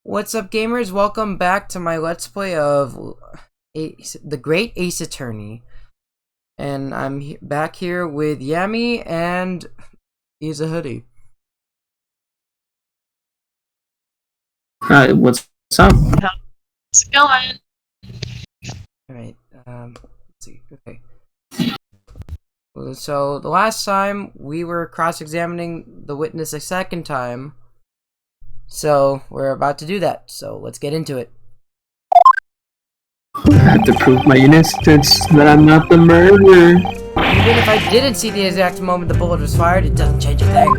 What's up, gamers? Welcome back to my Let's Play of The Great Ace Attorney. And I'm back here with Yami, and he's a hoodie. What's up? How's it going? Alright, let's see. Okay. So, the last time we were cross-examining the witness a second time. So, we're about to do that. So, let's get into it. I have to prove my innocence, that I'm not the murderer. Even if I didn't see the exact moment the bullet was fired, it doesn't change a thing.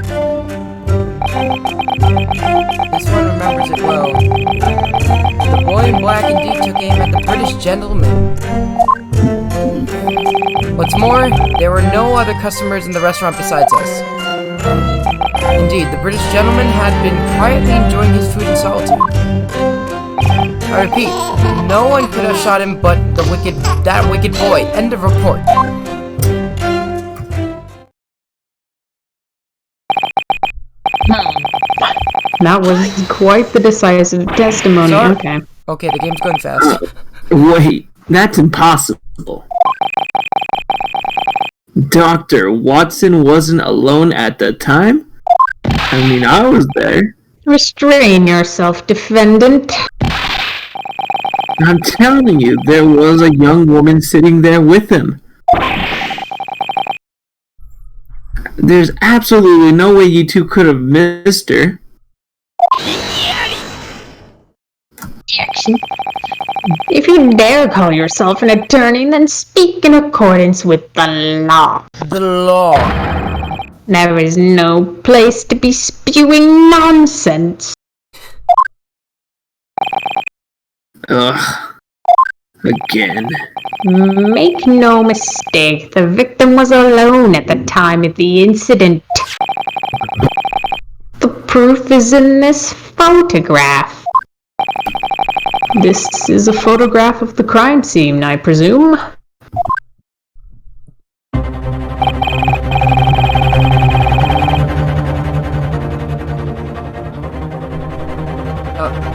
This one remembers it well. The boy in black indeed took aim at the British gentleman. What's more, there were no other customers in the restaurant besides us. Indeed, the British gentleman had been quietly enjoying his food in solitude. I repeat, no one could have shot him but that wicked boy. End of report. That was quite the decisive testimony. Sorry. Okay. Okay, the game's going fast. Wait, that's impossible. Dr. Watson wasn't alone at the time? I mean, I was there. Restrain yourself, defendant. I'm telling you, there was a young woman sitting there with him. There's absolutely no way you two could have missed her. If you dare call yourself an attorney, then speak in accordance with the law. The law. There is no place to be spewing nonsense. Ugh. Again. Make no mistake, the victim was alone at the time of the incident. The proof is in this photograph. This is a photograph of the crime scene, I presume?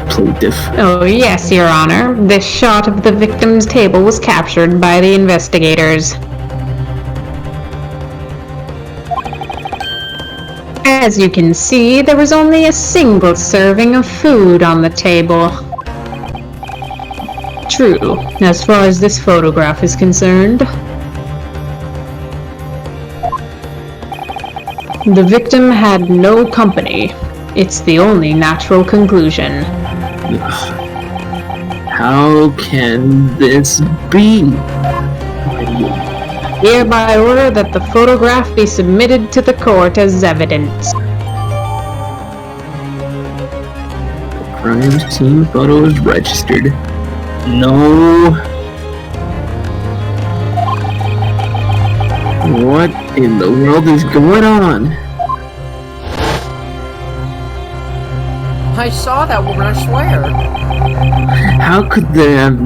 Plaintiff. Oh yes, Your Honor. This shot of the victim's table was captured by the investigators. As you can see, there was only a single serving of food on the table. True, as far as this photograph is concerned. The victim had no company. It's the only natural conclusion. How can this be? Hereby order that the photograph be submitted to the court as evidence. Crime scene photo is registered. No. What in the world is going on? I saw that woman, I swear. How could they have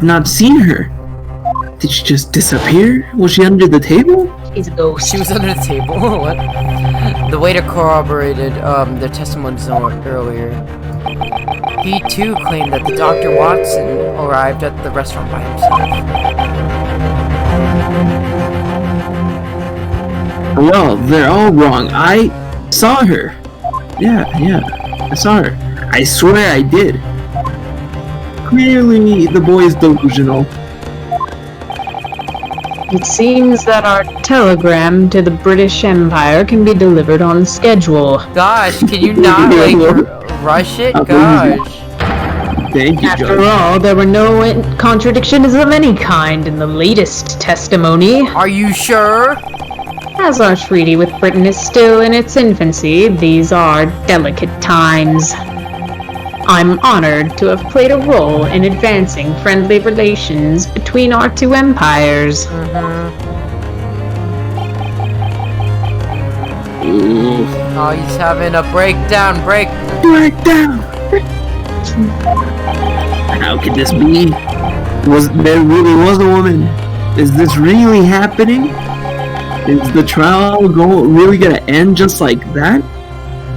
not seen her? Did she just disappear? Was she under the table? She's a ghost. She was under the table. What? The waiter corroborated their testimonies earlier. He too claimed that the Dr. Watson arrived at the restaurant by himself. Well, they're all wrong. I saw her. Yeah, I saw her. I swear I did. Clearly, the boy is delusional. It seems that our telegram to the British Empire can be delivered on schedule. Gosh, can you not, rush it? Gosh. Thank you, After Judge. all, there were no contradictions of any kind in the latest testimony. Are you sure? As our treaty with Britain is still in its infancy, these are delicate times. I'm honored to have played a role in advancing friendly relations between our two empires. Ooh. Oh, he's having a breakdown. Breakdown! How could this be? There really was a woman? Is this really happening? Is the trial really gonna end just like that?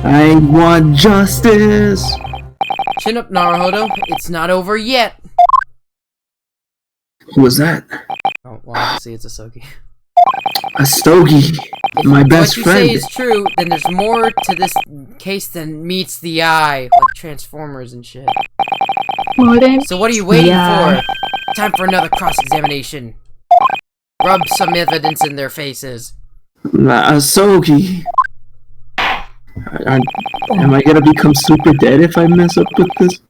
I want justice! Chin up, Naruhodo. It's not over yet. Who was that? Oh, well, obviously it's a Sogi. A Stogie. My best friend. What you say is true, then there's more to this case than meets the eye. Like Transformers and shit. So what are you waiting for? Time for another cross-examination. Rub some evidence in their faces. A Sogi. Am I gonna become super dead if I mess up with this?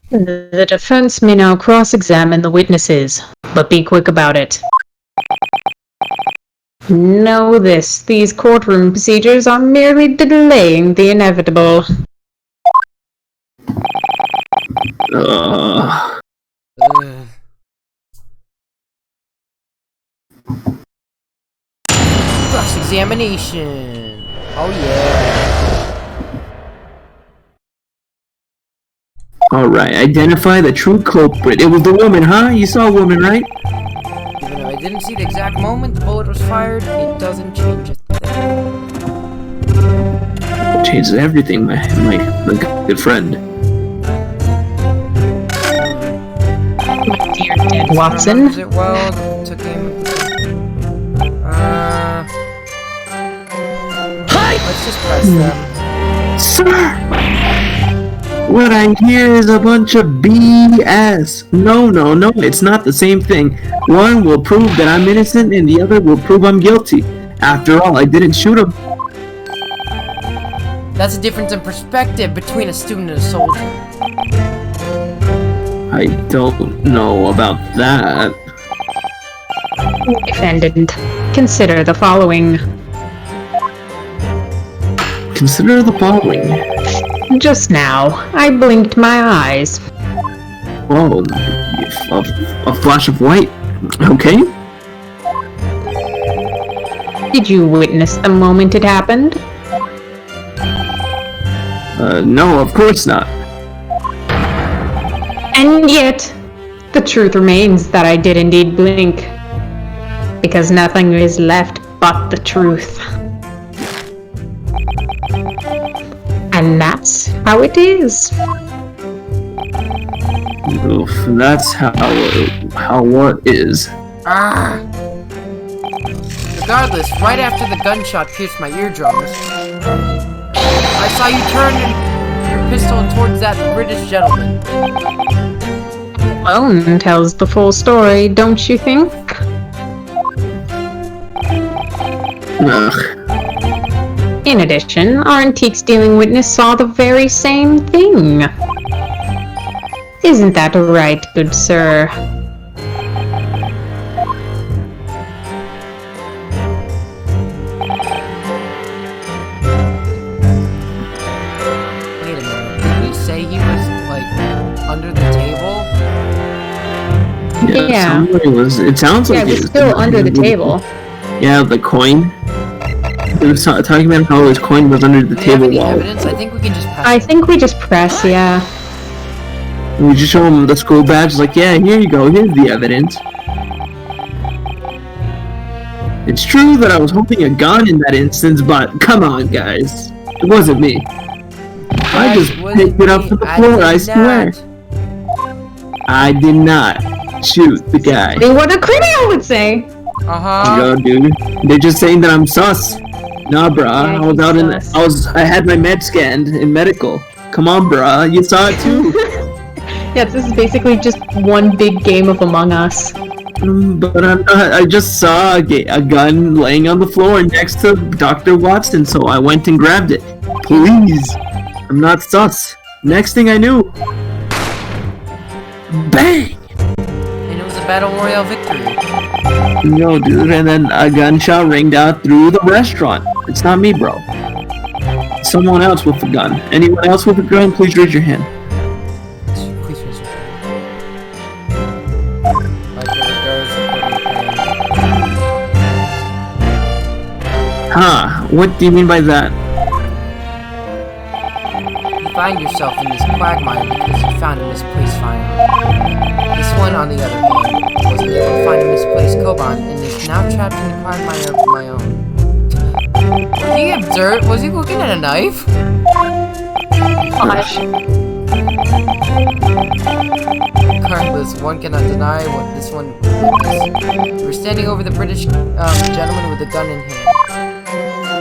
The defense may now cross-examine the witnesses, but be quick about it. Know this, these courtroom procedures are merely delaying the inevitable. Ugh. Cross-examination. Oh yeah. Alright, identify the true culprit. It was the woman, huh? You saw a woman, right? Even though I didn't see the exact moment the bullet was fired, it doesn't change a thing. It changes everything, my good friend. My dear dead Watson. It well, took him. Let's just press them. Sir! What I hear is a bunch of BS. No, it's not the same thing. One will prove that I'm innocent and the other will prove I'm guilty. After all, I didn't shoot him. That's a difference in perspective between a student and a soldier. I don't know about that. Defendant, consider the following. Consider the following. Just now, I blinked my eyes. Oh, a flash of white. Okay. Did you witness the moment it happened? No, of course not. And yet, the truth remains that I did indeed blink. Because nothing is left but the truth. And that's how it is. Oof, that's how what is. Ah! Regardless, right after the gunshot pierced my eardrums, I saw you turn your pistol towards that British gentleman. Alone tells the full story, don't you think? Ugh. In addition, our antique-stealing witness saw the very same thing. Isn't that right, good sir? Wait a minute, did he say he was, like, under the table? Yeah. It sounds like Yeah, it was still under the table. Yeah, the coin. It was talking about how his coin was under the Do we have table any wall. evidence? I think we can just press I think we just press, yeah. We just show him the school badge, like, yeah, here you go, here's the evidence. It's true that I was holding a gun in that instance, but come on, guys. It wasn't me. I just picked it up from the floor, I swear. I did not shoot the guy. What a criminal would say! Uh-huh. Yo, dude. They're just saying that I'm sus. Nah, bruh. Yeah, I was out sus. I had my med scanned in medical. Come on, bruh. You saw it too. Yeah, this is basically just one big game of Among Us. But I'm not. I just saw a gun laying on the floor next to Dr. Watson, so I went and grabbed it. Please. I'm not sus. Next thing I knew. Bang! And it was a battle royale victory. No, dude, and then a gunshot ringed out through the restaurant. It's not me, bro. Someone else with a gun. Anyone else with a gun, please raise your hand. Please raise your hand. Like Huh, what do you mean by that? you find yourself in this quagmire because you found a misplaced firearm. This one, on the other hand, wasn't able to find a misplaced Koban and is now trapped in a quagmire of my own. Was he looking at a knife? Gosh. Regardless, one cannot deny what this one witnessed. We're standing over the British gentleman with a gun in hand.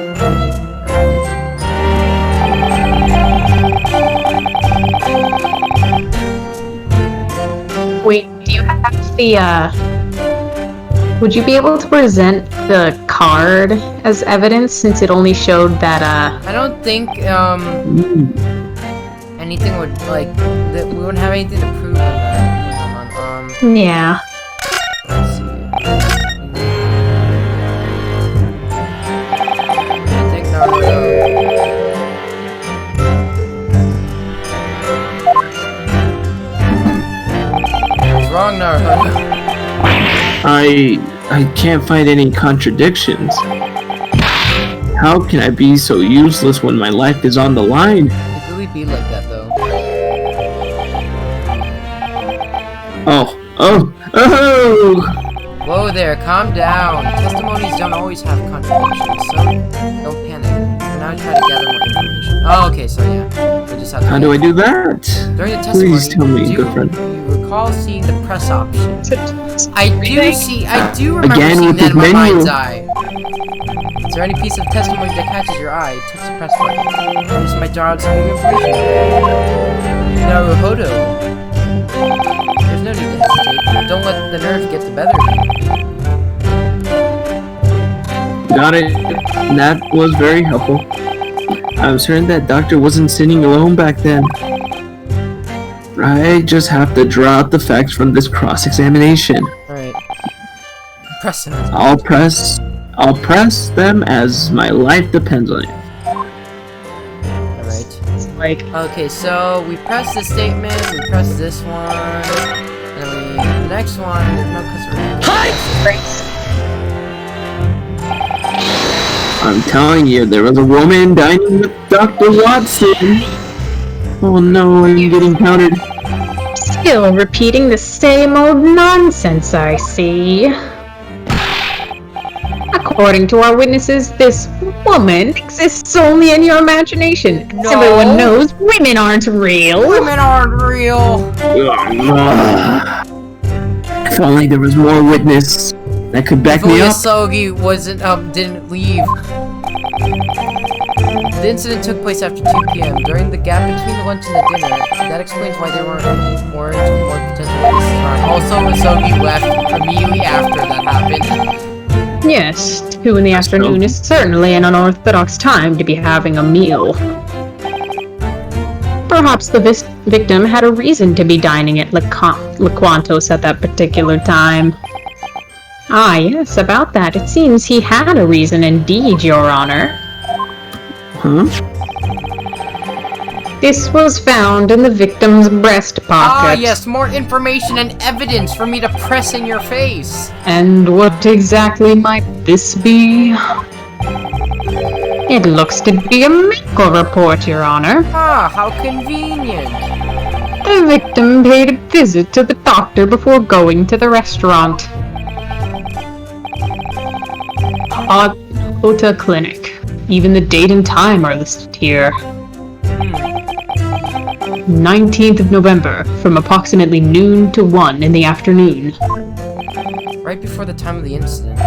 Wait, do you have the, would you be able to present the card as evidence since it only showed that, I don't think, anything would, like, that we wouldn't have anything to prove of that. Hold on, Yeah. let's see. I think Naruto. What's wrong, Naruto? I can't find any contradictions. How can I be so useless when my life is on the line? It really be like that, though. Oh! Whoa there, calm down. Testimonies don't always have contradictions, so don't panic. For now, try to gather more information. Oh, okay, so yeah. We just have to. How do I do that? During the testimony, Please tell me, good friend. you recall seeing the press option? I do remember Again seeing with that in my this menu. mind's eye. Is there any piece of testimony that catches your eye? Touch the press button. This might draw out some new information. Naruhodo. There's no need to hesitate. Don't let the nerves get the better of you. Got it. That was very helpful. I was certain that doctor wasn't sitting alone back then. I just have to draw out the facts from this cross-examination. Alright. Press them. I'll press them as my life depends on it. Alright. Like, Okay, so we press this statement, we press this one, and then the next one, there's no customer. I'm telling you, there was a woman dining with Dr. Watson. Oh no, I'm getting counted. still repeating the same old nonsense, I see. According to our witnesses, this woman exists only in your imagination. No. As everyone knows, women aren't real. Women aren't real! If only there was more witness that could back me up. Sogi didn't leave. The incident took place after 2 p.m. During the gap between the lunch and the dinner. That explains why there weren't more potential witnesses around. Also, Sogi left immediately after that happened. Yes, 2 in the afternoon is certainly an unorthodox time to be having a meal. Perhaps the victim had a reason to be dining at Lequantos at that particular time. Ah, yes, about that. It seems he had a reason indeed, Your Honor. Huh? This was found in the victim's breast pocket. Ah, yes, more information and evidence for me to press in your face. And what exactly might this be? It looks to be a medical report, Your Honor. Ah, how convenient. The victim paid a visit to the doctor before going to the restaurant. Ota Clinic. Even the date and time are listed here. 19th of November, from approximately noon to 1 in the afternoon. Right before the time of the incident.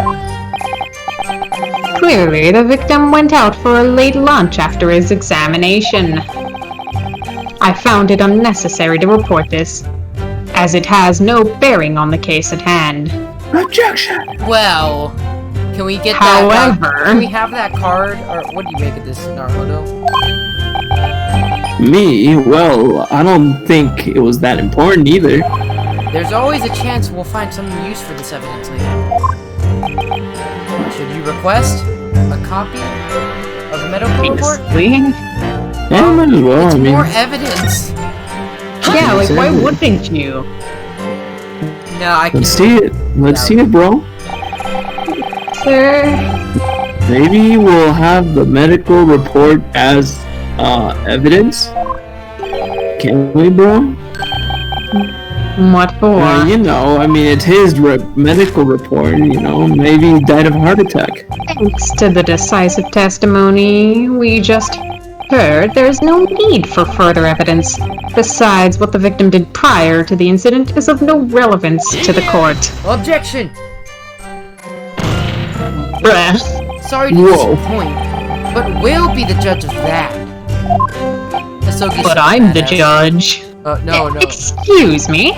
Clearly, the victim went out for a late lunch after his examination. I found it unnecessary to report this, as it has no bearing on the case at hand. Objection! Well, can we get However, that? Can we have that card? Or what do you make of this, Naruto? Me? Well, I don't think it was that important either. There's always a chance we'll find some use for this evidence later. Should you request a copy of the medical report? Yeah, might as well. It's I mean, more evidence. Yeah, like, why wouldn't you? No, I can. let's see it. Let's see it, bro. Sir? Maybe we'll have the medical report as evidence. Can we, bro? What for? You know, I mean, it's his medical report. You know, maybe he died of a heart attack. Thanks to the decisive testimony we just her, there is no need for further evidence. Besides, what the victim did prior to the incident is of no relevance to the court. Objection! Bruh. Sorry to disappoint, but we'll be the judge of that. But I'm the judge. No. Excuse me?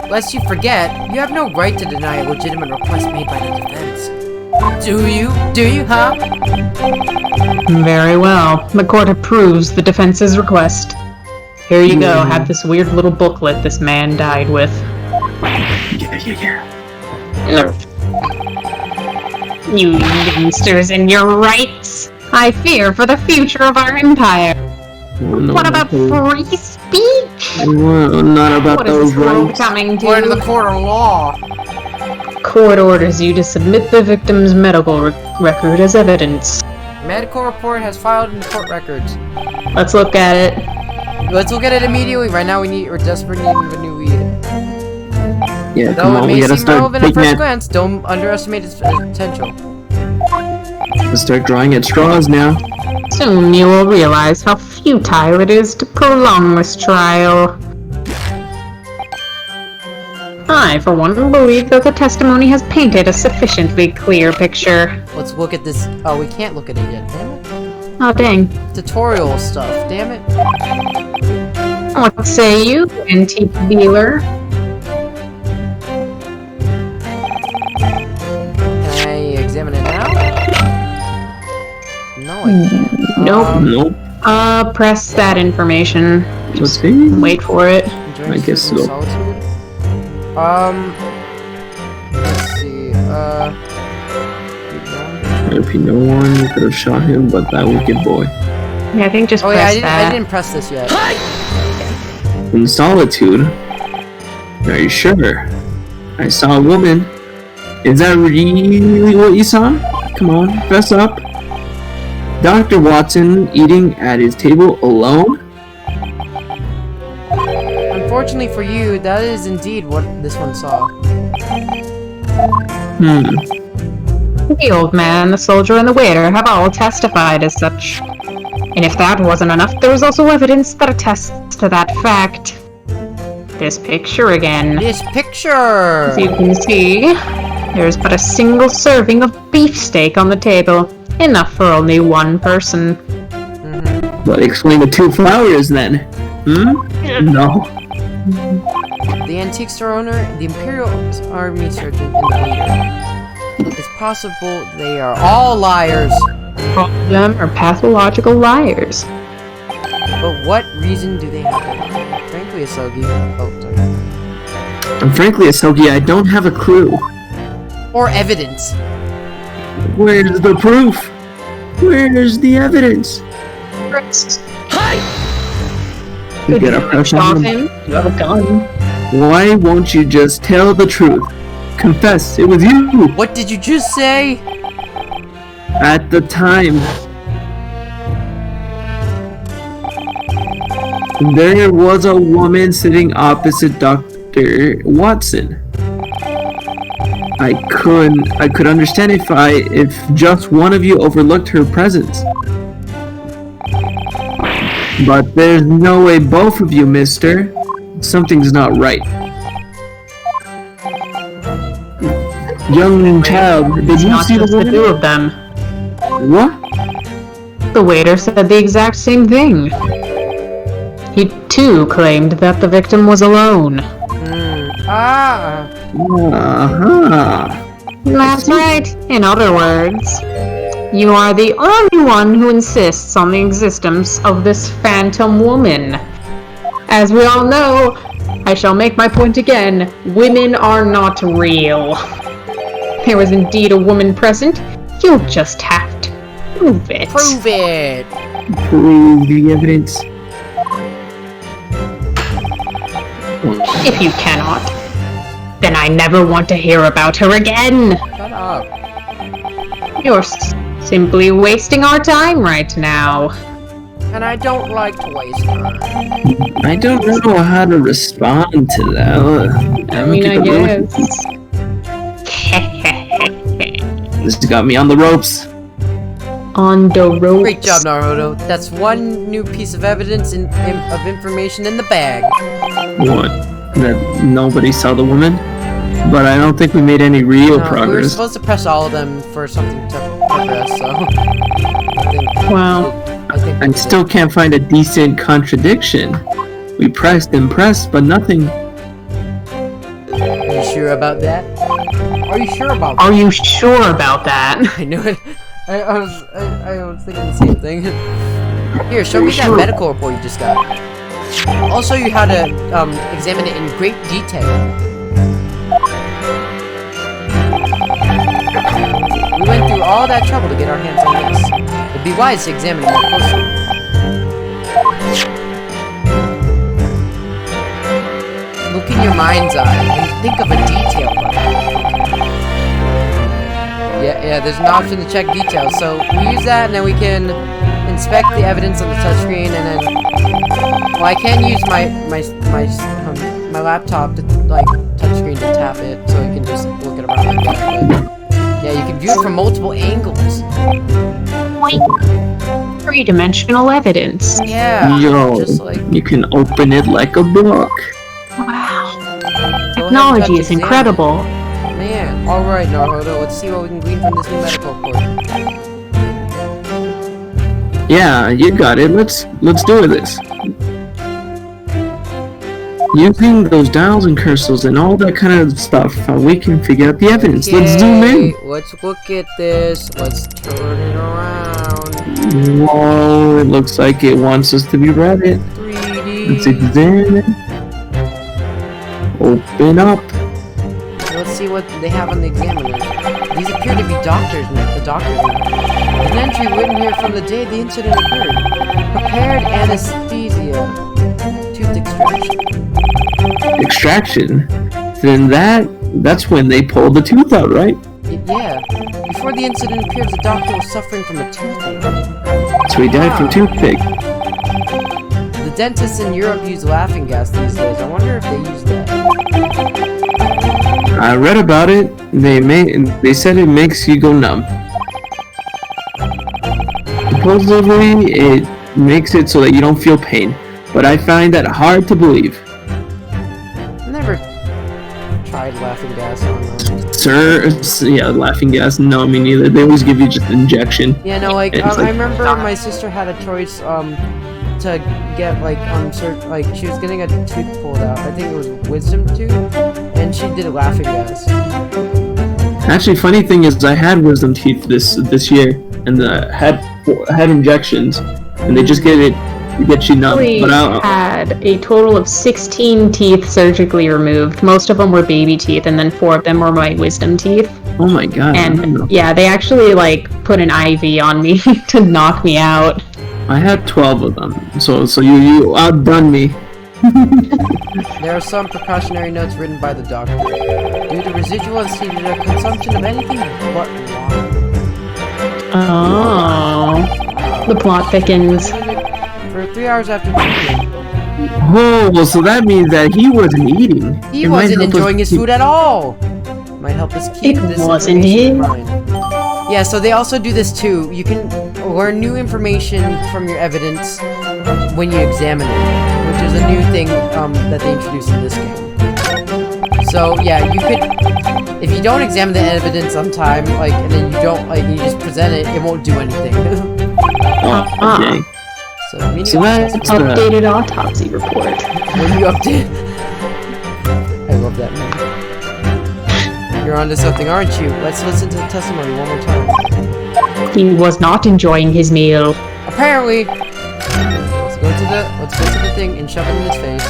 Lest you forget, you have no right to deny a legitimate request made by the defense. Do you? Do you, huh? Very well. The court approves the defense's request. Here you go, have this weird little booklet this man died with. Yeah. You youngsters and your rights! I fear for the future of our empire. What about free speech? Well, not about What is those this world rights. coming to? Word of the court of law. Court orders you to submit the victim's medical record as evidence. Medical report has filed in court records. Let's look at it. Let's look at it immediately. Right now we're desperate need of a new lead. Yeah, Though come it on, we may gotta seem start relevant at taking first it. glance, don't underestimate its potential. Let's start drawing at straws now. Soon you will realize how futile it is to prolong this trial. I, for one, believe that the testimony has painted a sufficiently clear picture. Let's look at this. Oh, we can't look at it yet. Damn it. Oh, dang. Tutorial stuff. Damn it. What say you, antique dealer? Can I examine it now? No, I can't. Nope. Nope. Press that information. Let's see. Wait for it. Enjoying I guess sleep in so. solitude? Let's see. If he no one, you could have shot him, but that wicked boy. Yeah, I think just Oh yeah, press I that. didn't press this yet. In solitude? Are you sure? I saw a woman. Is that really what you saw? Come on, fess up. Dr. Watson eating at his table alone? Unfortunately for you, that is indeed what this one saw. The old man, the soldier, and the waiter have all testified as such. And if that wasn't enough, there is also evidence that attests to that fact. This picture again. This picture! As you can see, there is but a single serving of beefsteak on the table. Enough for only one person. But explain the 2 flowers then. No. The antique store owner, the Imperial Army surgeon, and the waiter. It's possible they are all liars. All of them are pathological liars. But what reason do they have to lie? Frankly, Asogi. Oh, sorry. And frankly, Asogi, I don't have a clue. Or evidence. Where's the proof? Where's the evidence? You get a crush Stop on him? him. You have a gun. Why won't you just tell the truth? Confess, it was you! What did you just say? At the time. There was a woman sitting opposite Dr. Watson. I could understand if just one of you overlooked her presence. But there's no way both of you, mister. Something's not right. Young child, did you Not see the just the woman? two of them. What? The waiter said the exact same thing. He too claimed that the victim was alone. Ah! Uh-huh. That's right. In other words, you are the only one who insists on the existence of this phantom woman. As we all know, I shall make my point again, women are not real. There was indeed a woman present, you'll just have to prove it. Prove it! Prove the evidence. If you cannot, then I never want to hear about her again. Shut up. You're simply wasting our time right now. And I don't like to waste time. I don't know how to respond to that. I mean, I guess. This got me on the ropes. on the ropes. Great job, Naruto. That's one new piece of evidence of information in the bag. What? That nobody saw the woman? But I don't think we made any real We were progress. supposed to press all of them for something to progress, so... I think I still can't find a decent contradiction. We pressed and pressed, but nothing. Are you sure about that? Are you sure about that? Are you sure about that? I knew it. I was thinking the same thing. Here, show me that medical report you just got. I'll show you how to examine it in great detail. We went through all that trouble to get our hands on this. It'd be wise to examine it more closely. Look in your mind's eye and think of a detail. Yeah, there's an option to check details. So we use that, and then we can inspect the evidence on the touchscreen, and then, well, I can use my laptop to like touchscreen to tap it, so you can just look at it around like that. But, yeah, you can view it from multiple angles. Three-dimensional evidence. Yeah, Yo, just like you can open it like a book. Wow. go ahead and Technology touch is examine. incredible. Man, all right, Naruto, let's see what we can glean from this new medical report. Yeah, you got it. Let's do this. Using those dials and cursors and all that kind of stuff, we can figure out the evidence. Let's zoom in. Let's look at this. Let's turn it around. Whoa, it looks like it wants us to be read it. 3D. Let's examine. Open up. Let's see what they have on the examiner. These appear to be doctors' note. An entry written here from the day the incident occurred. Prepared anesthesia. Tooth extraction. Extraction. Then that's when they pulled the tooth out, right? Yeah. Before the incident appears, the doctor was suffering from a toothache. So he died from toothpick. The dentists in Europe use laughing gas these days. I wonder if they use that. I read about it. They said it makes you go numb. Supposedly, it makes it so that you don't feel pain, but I find that hard to believe. Never tried laughing gas on them. Sir, yeah, laughing gas. No, me neither. They always give you just an injection. Yeah, no, like, It's I remember my sister had a choice, to get, like, she was getting a tooth pulled out. I think it was wisdom tooth, and she did laughing gas. Actually, funny thing is, I had wisdom teeth this year, and had injections, and they just get you numb. We But had a total of 16 teeth surgically removed. Most of them were baby teeth, and then 4 of them were my wisdom teeth. oh my god! And yeah, they actually like put an IV on me to knock me out. I had 12 of them, so you outdone me. There are some precautionary notes written by the doctor. Due to residual anesthesia, consumption of anything but wine. Oh, the plot thickens. For 3 hours after treatment. Oh, well, so that means that he wasn't eating. He It might wasn't help us enjoying his keep- food at all. Might help us keep It this wasn't information in him. mind. Yeah, so they also do this too. You can learn new information from your evidence when you examine it, which is a new thing that they introduced in this game. So yeah, you could, if you don't examine the evidence on time, like, and then you don't, like, you just present it, it won't do anything. Oh, okay. So, meaning So that's Updated autopsy report. when you update. I love that man. You're onto something, aren't you? Let's listen to the testimony one more time. He was not enjoying his meal. Apparently, let's go to the thing and shove it in his face.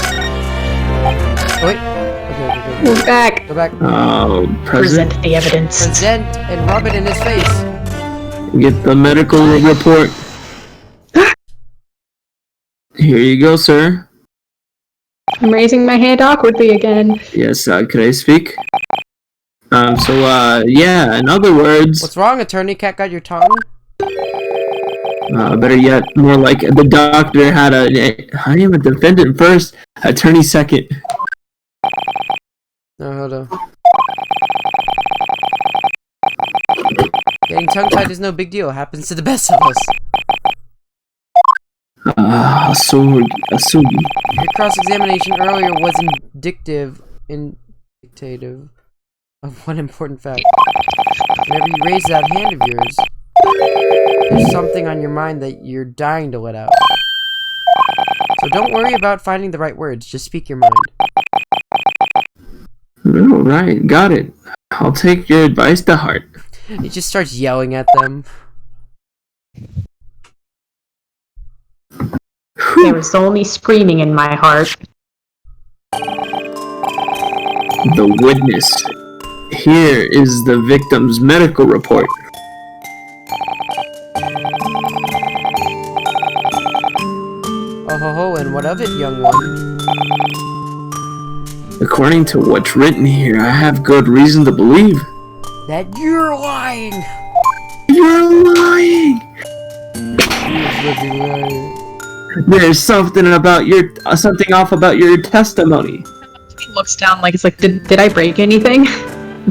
Oh, wait. Okay. We're back. Go back. Oh, Present the evidence. Present and rub it in his face. Get the medical report. Here you go, sir. I'm raising my hand awkwardly again. Yes, could I speak? Yeah, in other words, What's wrong, attorney? Cat got your tongue? better yet, more like the doctor had I am a defendant first, attorney second. No, hold on. Getting tongue-tied is no big deal. Happens to the best of us. Asugi. Your cross-examination earlier was indicative of one important fact. Whenever you raise that hand of yours, there's something on your mind that you're dying to let out. So don't worry about finding the right words, just speak your mind. Alright, got it. I'll take your advice to heart. He just starts yelling at them. There was only screaming in my heart. The witness. Here is the victim's medical report. Oh ho ho, and what of it, young one? According to what's written here, I have good reason to believe That you're lying! you're lying. There's something off about your testimony. He looks down like it's like, did I break anything?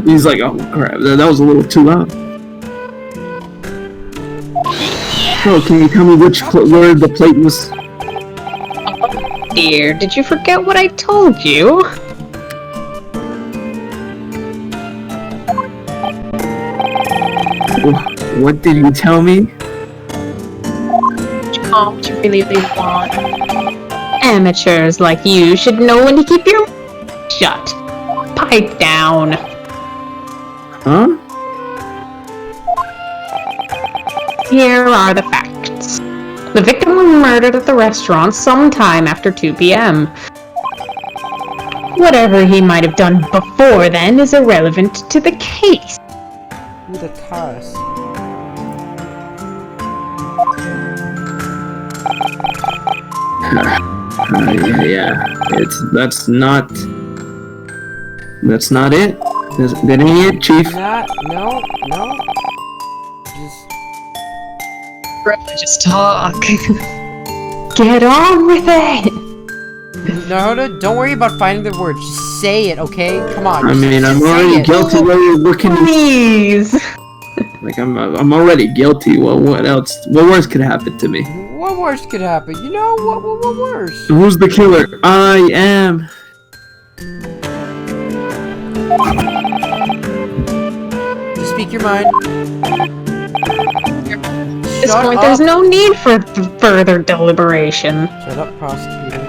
He's like, oh crap, that was a little too loud. Oh, can you tell me which where the plate was? Dear, did you forget what I told you? What did you tell me? Oh, what you really want. Amateurs like you should know when to keep your shut. Pipe down. Huh? Here are the facts. The victim was murdered at the restaurant sometime after 2 p.m. Whatever he might have done before then is irrelevant to the case. Who the cuss? Yeah. That's not it. That ain't it, Chief. No. Just talk. Get on with it. No, don't worry about finding the words. Just say it, okay? Come on. I mean, I'm already guilty. While you're looking. Please. Like I'm already guilty. Well, what else? What worse could happen to me? What worse could happen? You know what worse? Who's the killer? I am. Just speak your mind. At this point, there's no need for further deliberation. Shut up, prosecutor.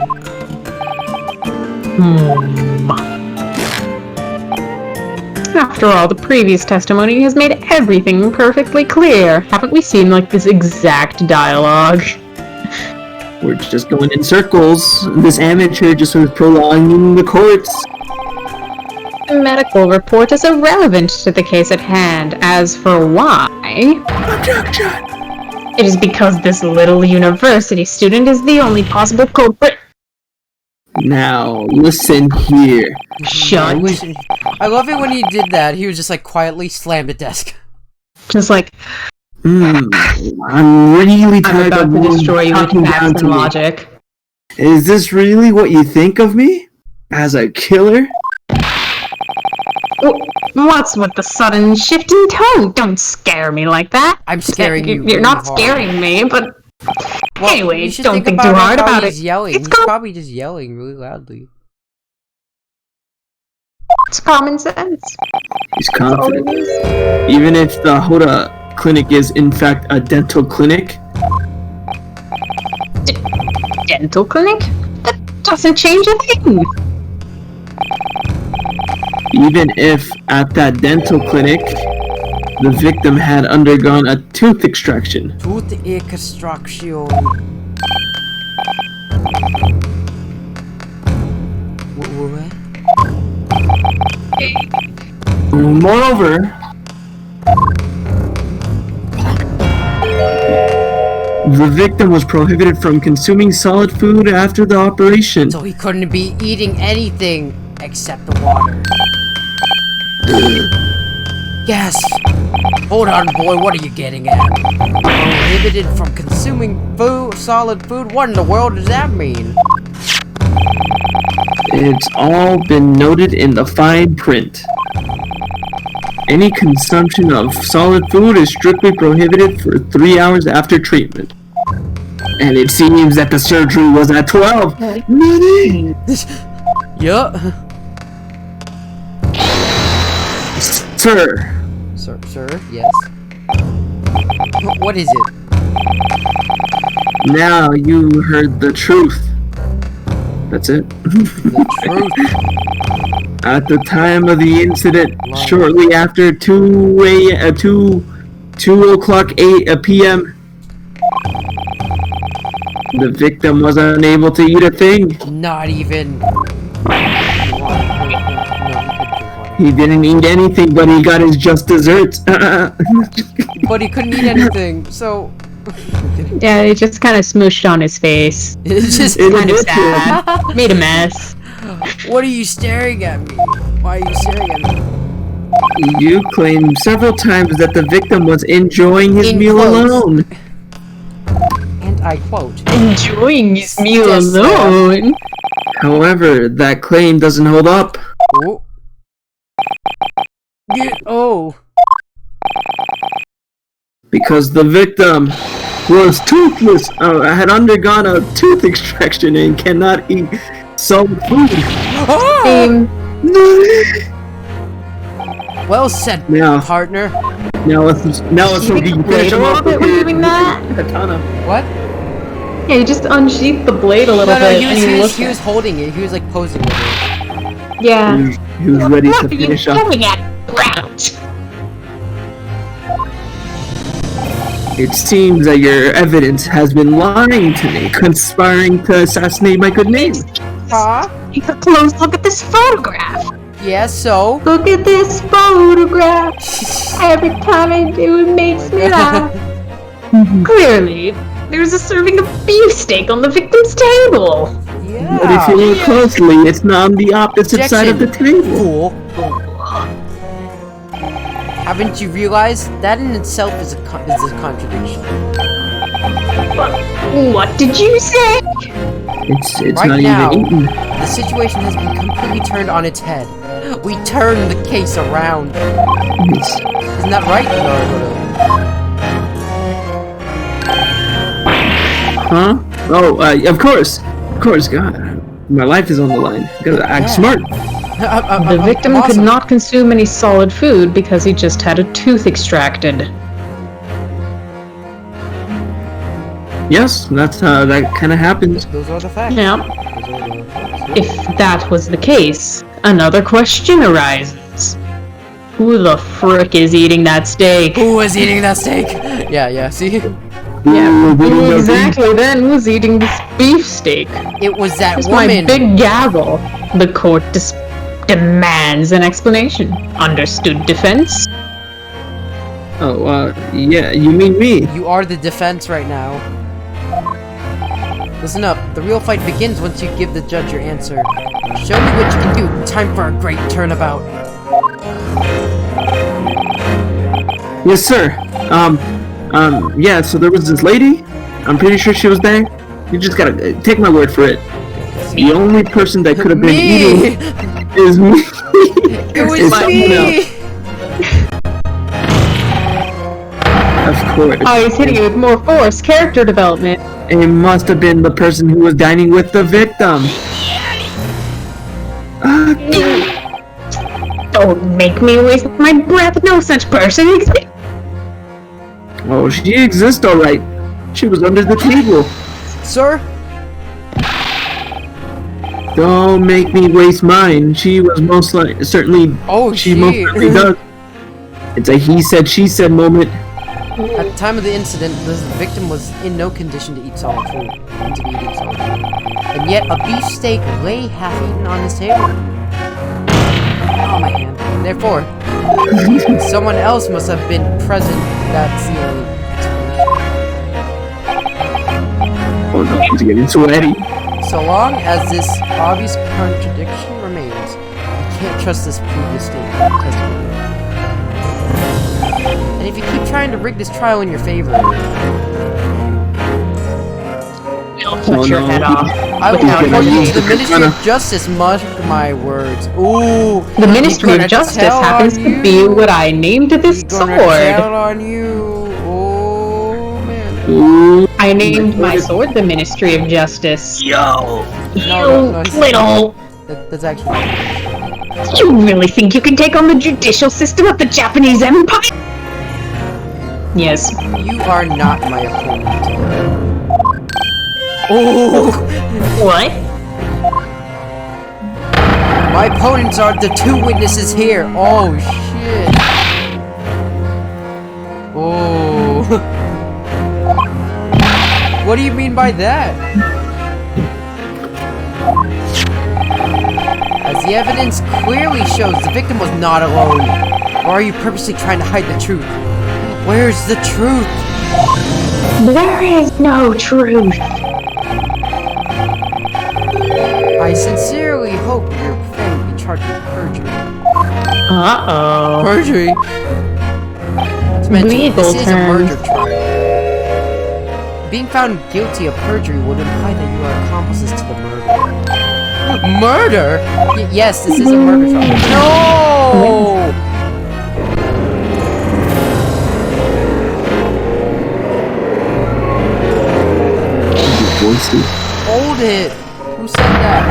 After all, the previous testimony has made everything perfectly clear. Haven't we seen, like, this exact dialogue? We're just going in circles. This amateur just was prolonging the courts. The medical report is irrelevant to the case at hand. As for why... Objection! It is because this little university student is the only possible culprit. Now, listen here. Shut. I love it when he did that. He was just like quietly slammed the desk. Just like... I'm really tired I'm about of to destroy you with talking down facts to and me. logic. Is this really what you think of me? As a killer? What's with the sudden shift in tone? Don't scare me like that. I'm scaring you. You're not hard. scaring me, but... Well, anyway, you should don't think too hard about it. He's yelling. He's probably just yelling really loudly. It's common sense. He's confident. Even if the Hoda clinic is in fact a dental clinic? Dental clinic? That doesn't change a thing. Even if at that dental clinic the victim had undergone a tooth extraction. Tooth extraction. What? Moreover, the victim was prohibited from consuming solid food after the operation. So he couldn't be eating anything except the water. Yes! Hold on, boy, what are you getting at? Prohibited from consuming solid food? What in the world does that mean? It's all been noted in the fine print. Any consumption of solid food is strictly prohibited for 3 hours after treatment. And it seems that the surgery was at 12. Minnie! Yeah. Sir. Sir, yes. What is it? Now you heard the truth. That's it. The truth. At the time of the incident, shortly after 2 o'clock 8 p.m., the victim was unable to eat a thing. Not even. He didn't eat anything, but he got his just desserts. But he couldn't eat anything, so. Yeah, it just kind of smooshed on his face. It's just Kind of sad. Made a mess. What are you staring at me? Why are you staring at me? You claimed several times that the victim was enjoying his In meal quotes. alone. And I quote. Enjoying his meal Yes, ma'am. alone. However, that claim doesn't hold up. Oh. Oh. Because the victim was toothless, had undergone a tooth extraction and cannot eat solid food. Same. Well said, Now, partner. let's You think the blade a little bit when doing that? Katana. What? Yeah, you just unsheathed the blade a little No, bit. he and you was looked at- holding it. He was like posing with it. Yeah. He was ready What to are you finish up. doing at Grouch? It seems that your evidence has been lying to me, conspiring to assassinate my good name. Huh? Take a close look at this photograph. Yeah, so? Look at this photograph. Every time I do, it makes me laugh. Clearly, there's a serving of beefsteak on the victim's table. Yeah. But if you look closely, it's not on the opposite side of the table. Fool. Haven't you realized that in itself is a contradiction? What did you say? It's Right not now, even eaten. the situation has been completely turned on its head. We turned the case around. It's, Isn't that right, Naruto? huh? Oh, of course, God. My life is on the line. Gotta act smart. The victim could not consume any solid food because he just had a tooth extracted. Yes, that's that kind of happens. Those are the facts. Yeah. If that was the case, another question arises. Who the frick is eating that steak? Who was eating that steak? Yeah, see? Yeah, who exactly then was eating this beefsteak? It was that Here's my woman. big gavel. The court demands an explanation. Understood, defense? Oh, yeah, you mean me? You are the defense right now. Listen up. The real fight begins once you give the judge your answer. Show me what you can do. Time for a great turnabout. Yes, sir. Yeah, so there was this lady. I'm pretty sure she was there. You just gotta take my word for it. The only person that could have been eating is me. It was Is someone me! else. Of course. Oh, he's hitting it with more force. Character development. It must have been the person who was dining with the victim. Don't make me waste my breath. No such person exists. Oh, she exists, alright. She was under the table. Sir? Don't make me waste mine. She was most certainly. Oh, she most certainly does. It's a he said, she said moment. At the time of the incident, the victim was in no condition to eat solid food. To be eating solid food. And yet, a beefsteak lay half-eaten on his table. Oh, my hand. Therefore, someone else must have been present. That's the only explanation. Oh no, she's getting sweaty. So long as this obvious contradiction remains, you can't trust this previous statement. Testimony. And if you keep trying to rig this trial in your favor, We'll cut your head off. I will without report you to the hesitation. Ministry of Justice, mark my words. Ooh. The Ministry of Justice happens to be what I named this sword. Tell on you. Oh, man. Ooh. I named my sword the Ministry of Justice. Yo! No, Little... That's actually... You really think you can take on the judicial system of the Japanese Empire? Yes. You are not my opponent. Oh! What? My opponents are the two witnesses here. Oh, shit. Oh. What do you mean by that? As the evidence clearly shows, the victim was not alone. Or are you purposely trying to hide the truth? Where's the truth? There is no truth. I sincerely hope your friend will be charged with perjury. Uh-oh. Perjury? To mention, Legal this is a terms. murder trial. Being found guilty of perjury would imply that you are accomplices to the murder. Murder? Yes, this is a murder trial. No! Hold it! Who said that?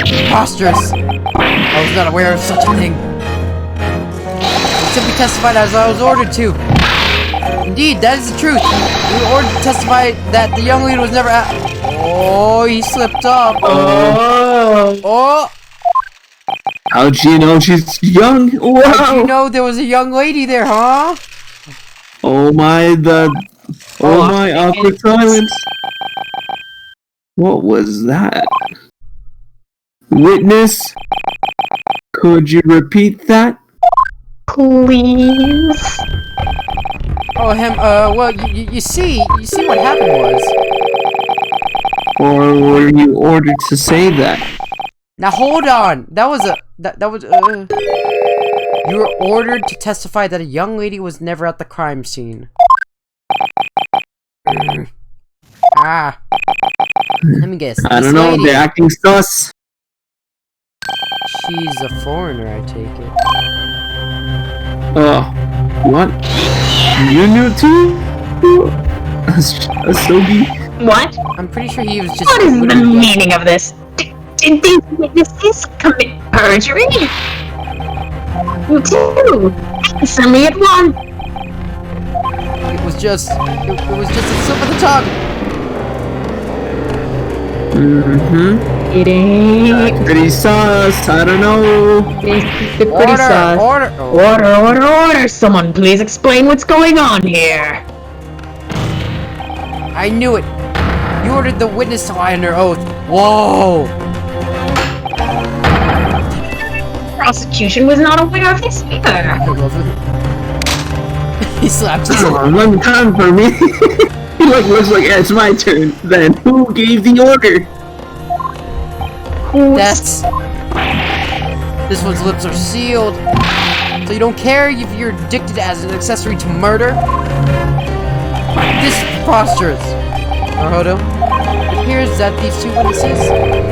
Preposterous! I was not aware of such a thing. I simply testified as I was ordered to. Indeed, that is the truth. We were ordered to testify that the young lady was never at. Oh, he slipped up. Oh. Oh! How'd you know she's young? Wow! How'd you know there was a young lady there, huh? Oh my, my, awkward silence. What was that? Witness? Could you repeat that? Please. Oh, well, you see what happened was. Or were you ordered to say that? Now hold on. That was. You were ordered to testify that a young lady was never at the crime scene. Ah. Let me guess. I This don't know, lady, they're acting sus. she's a foreigner, I take it. Oh, what? You knew too? Asogi? What? I'm pretty sure he was just. What is the literally- meaning of this? Did these witnesses commit perjury? You too. Answer me at once. It was just a slip of the tongue. Mm-hmm. It ain't. Pretty sus, I don't know. It's pretty sus. Order. Oh. Order! Someone please explain what's going on here. I knew it. You ordered the witness to lie under oath. Whoa. Prosecution was not aware of this either. I love it. He slapped his Come on, one time for me. He looks like, yeah, it's my turn. Then who gave the order? That's. This one's lips are sealed. So you don't care if you're addicted as an accessory to murder? This is preposterous. Naruto, it appears that these two witnesses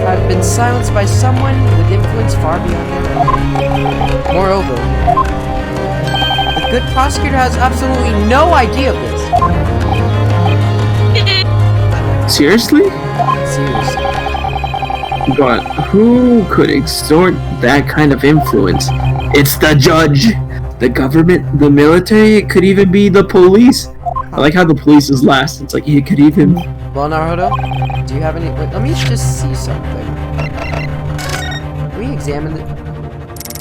have been silenced by someone with influence far beyond their own. Moreover, the good prosecutor has absolutely no idea of this. Seriously? Seriously. But who could extort that kind of influence? It's the judge, the government, the military, it could even be the police. I like how the police is last. It's like it could even... Well, Naruto, do you have any... Wait, let me just see something. Can we examine it?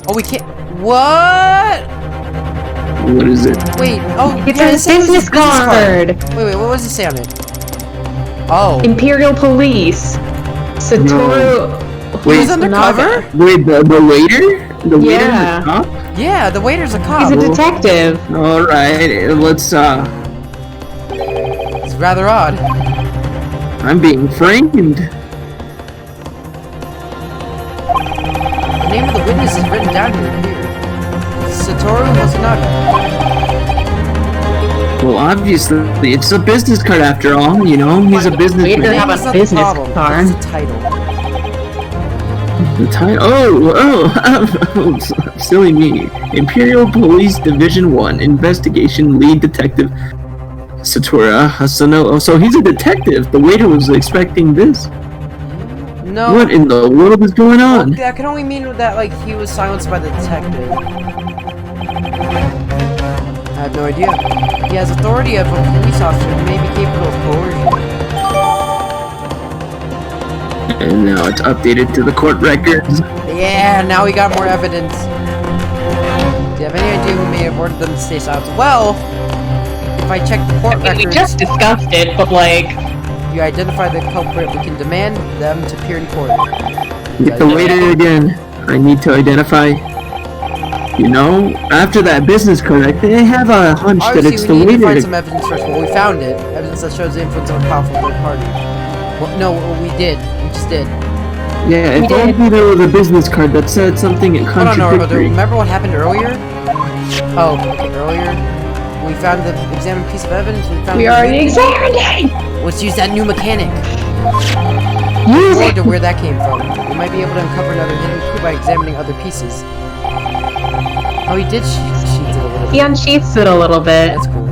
Oh, we can't... What? What is it? Wait, oh, It's yeah, a it says business card. Wait, what does it say on it? Oh. Imperial Police. Satoru. He was undercover? Wait, the waiter? The waiter Yeah. the cop? Yeah, the waiter's a cop. He's a detective. Alright, let's, It's rather odd. I'm being framed. The name of the witness is written down here. Satoru Masunaga. Well, obviously, it's a business card after all, you know? He's a businessman. Waiter have That's a not the business problem. card. It's the title. The title? Oh, silly me. Imperial Police Division 1 Investigation Lead Detective Satura Hasano. Oh, so he's a detective. The waiter was expecting this. No. What in the world is going on? Well, that can only mean that, like, he was silenced by the detective. I have no idea. He has authority of a police officer and may be capable of coercion. And now it's updated to the court records. Yeah, now we got more evidence. Do you have any idea who may have ordered them to stay silent? Well, if I check the court records... We just discussed it, but like... You identify the culprit, we can demand them to appear in court. Get the waiter again. I need to identify. You know, after that business card, I have a hunch that it's Obviously, the we need to waiter. find some evidence first. Well, we found it. Evidence that shows the influence of a powerful third party. Well, no, we did. We just did. Yeah, if only there was a business card that said something Hold on, contradictory. remember what happened earlier? Oh, okay, earlier. We found the examined piece of evidence. We already examined it! Let's use that new mechanic. Use Forward it! to where that came from. We might be able to uncover another hidden clue by examining other pieces. Oh, he did sheath it a little bit. He unsheaths it a little bit. That's cool.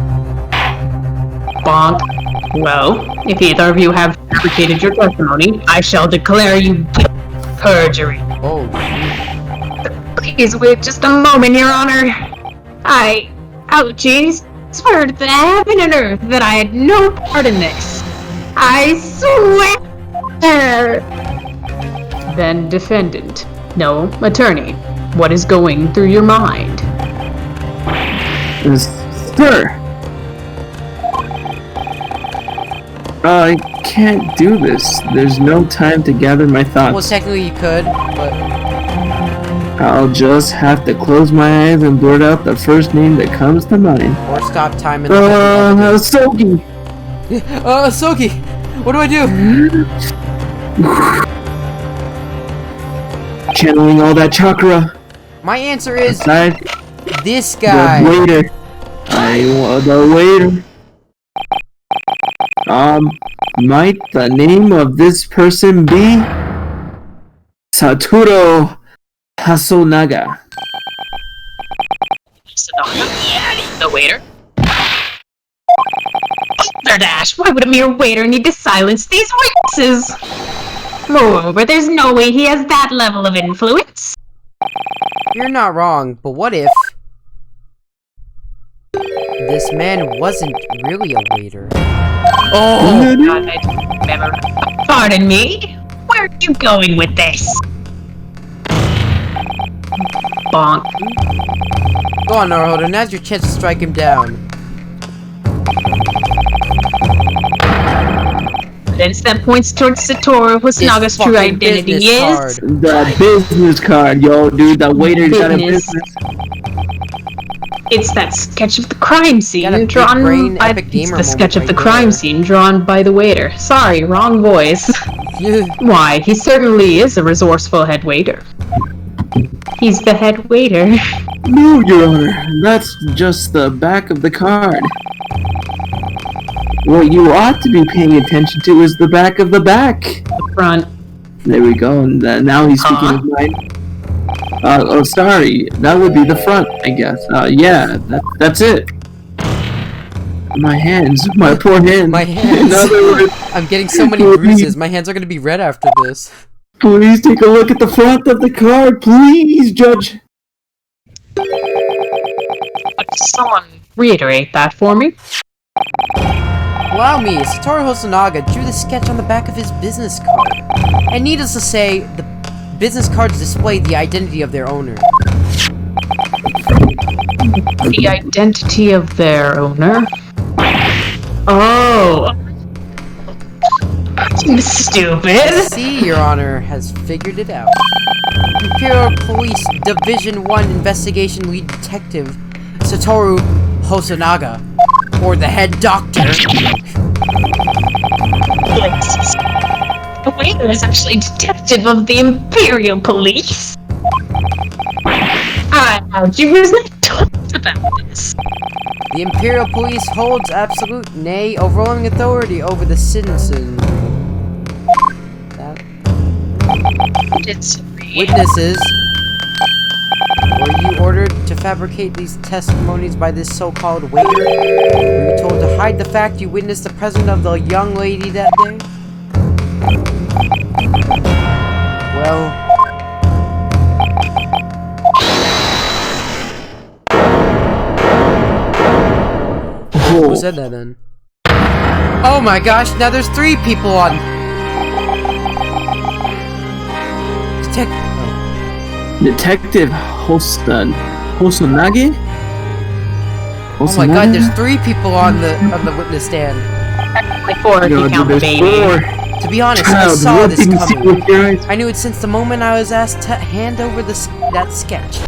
Bonk. Well, if either of you have fabricated your testimony, I shall declare you perjury. Oh, Please wait just a moment, Your Honor. Ouchies, swear to heaven and earth that I had no part in this. I swear! Then defendant. No, attorney. What is going through your mind? Sir! I can't do this. There's no time to gather my well, thoughts. technically you could, but... I'll just have to close my eyes and blurt out the first name that comes to mind. Or stop time and... Sogi! Soki! What do I do? Channeling all that chakra. My answer is Aside this guy. the waiter. I want the waiter. Might the name of this person be Satoru Hasonaga? The waiter? Dash, why would a mere waiter need to silence these witnesses? Moreover, there's no way he has that level of influence. You're not wrong, but what if... this man wasn't really a waiter? Oh, God, I never... Pardon me? Where are you going with this? Bonk. Go on, Naruto, now's your chance to strike him down. Evidence that points towards Satoru Hosanaga's true fucking identity business is... card. The business card, yo, dude. The waiter got a Business. business. It's that sketch of the crime scene Got a big drawn brain, by... epic It's gamer the sketch of moment the right crime there. scene drawn by the waiter. Sorry, wrong voice. Why, he certainly is a resourceful head waiter. He's the head waiter. No, Your Honor. That's just the back of the card. What you ought to be paying attention to is the back of the back. The front. There we go. And now he's speaking his mind. Oh, sorry. That would be the front, I guess. Yeah, that's it. My hands. My poor hands. My In hands. other words, I'm getting so many bruises. My hands are gonna be red after this. please take a look at the front of the card. Please, Judge. Someone reiterate that for me. Allow me, Satoru Hosonaga drew the sketch on the back of his business card. And needless to say, the business cards display the identity of their owner. The identity of their owner? Oh. Stupid. See, Your Honor has figured it out. Imperial Police Division 1 Investigation Lead Detective Satoru Hosonaga, or the head doctor. The waiter is actually detective of the Imperial Police. You was not talked about this. The Imperial Police holds absolute, nay, overwhelming authority over the citizen. Witnesses, were you ordered to fabricate these testimonies by this so-called waiter? Were you told to hide the fact you witnessed the presence of the young lady that day? Well... Who said that then? Oh my gosh, now there's 3 people on... Detective Hosanagi? Oh my god, there's 3 people on the witness stand. Like 4 if you count the baby. 4. To be honest, I saw this coming. I knew it since the moment I was asked to hand over that sketch.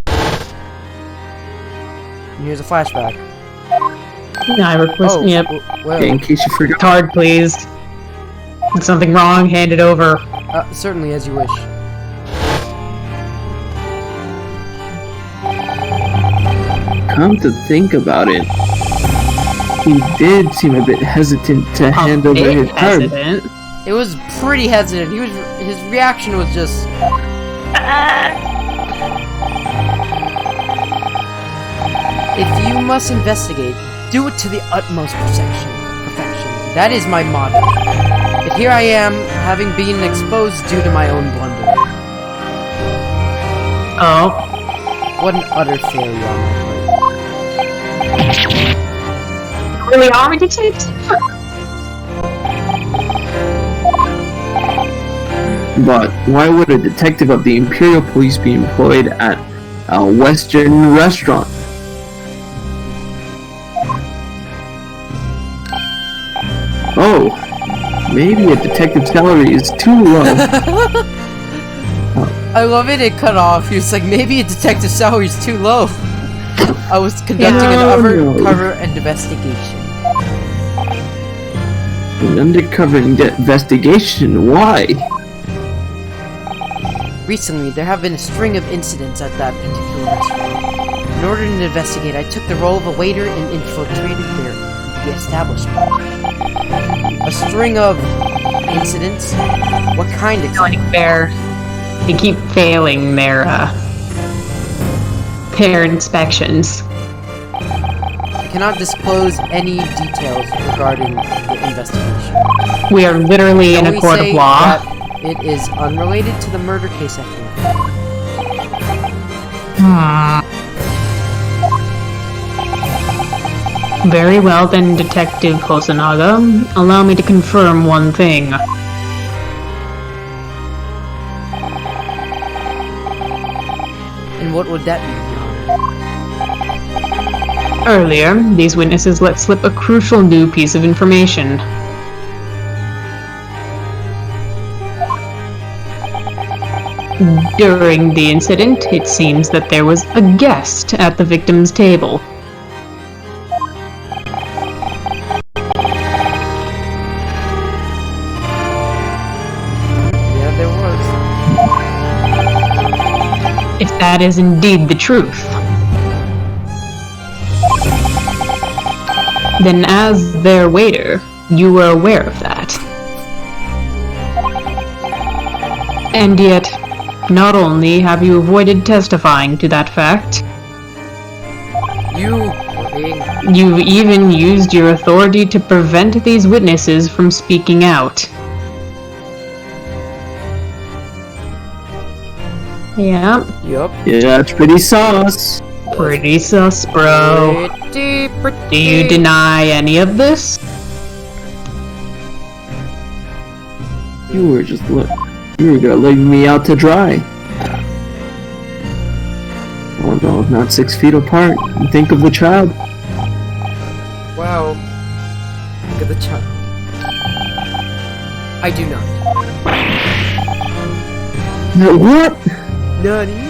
And here's a flashback. I request. Yep. Well, in case you forgot. Card, please. If something wrong, hand it over. Certainly, as you wish. Come to think about it, he did seem a bit hesitant to hand over his card. It was pretty hesitant. His reaction was just... If you must investigate, do it to the utmost perfection. That is my motto. But here I am, having been exposed due to my own blunder. Oh. What an utter failure on my part. Really are we detective? But why would a detective of the Imperial Police be employed at a Western restaurant? Oh, maybe a detective's salary is too low. I love it cut off. He was like, maybe a detective's salary is too low. I was conducting an undercover investigation. An undercover investigation? Why? Recently, there have been a string of incidents at that particular restaurant. In order to investigate, I took the role of a waiter and infiltrated the establishment. A string of incidents? What kind of... They keep failing their inspections. I cannot disclose any details regarding the investigation. We are literally in a court of law. It is unrelated to the murder case at hand. Very well then, Detective Hosonaga. Allow me to confirm one thing. And what would that be, Your Honor? Earlier, these witnesses let slip a crucial new piece of information. During the incident, it seems that there was a guest at the victim's table. Yeah, there was. If that is indeed the truth, then as their waiter, you were aware of that. And yet, not only have you avoided testifying to that fact, you've even used your authority to prevent these witnesses from speaking out. Yeah. Yup. Yeah, that's pretty sus. Pretty sus, bro. Pretty. Do you deny any of this? You were gonna leave me out to dry. Oh no, not 6 feet apart. Think of the child. Wow. Look at the child. I do not. What? Nani?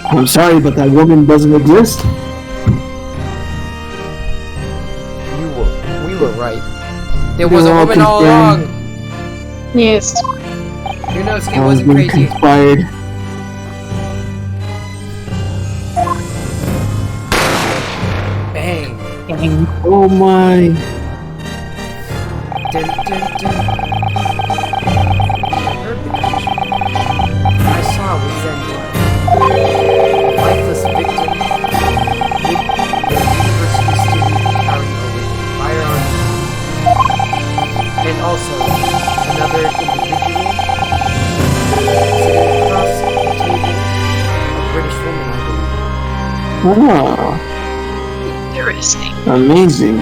I'm sorry, but that woman doesn't exist. We were right. There was a woman all along. Yes. Your nose skin wasn't crazy. Conspired. thing. Oh my. Dun, dun, dun. I heard the gunshot. I saw what then was. A lifeless victim with the university student carrying over firearms. And also another individual sitting across the table, a British woman, I believe. Ah, Interesting. amazing.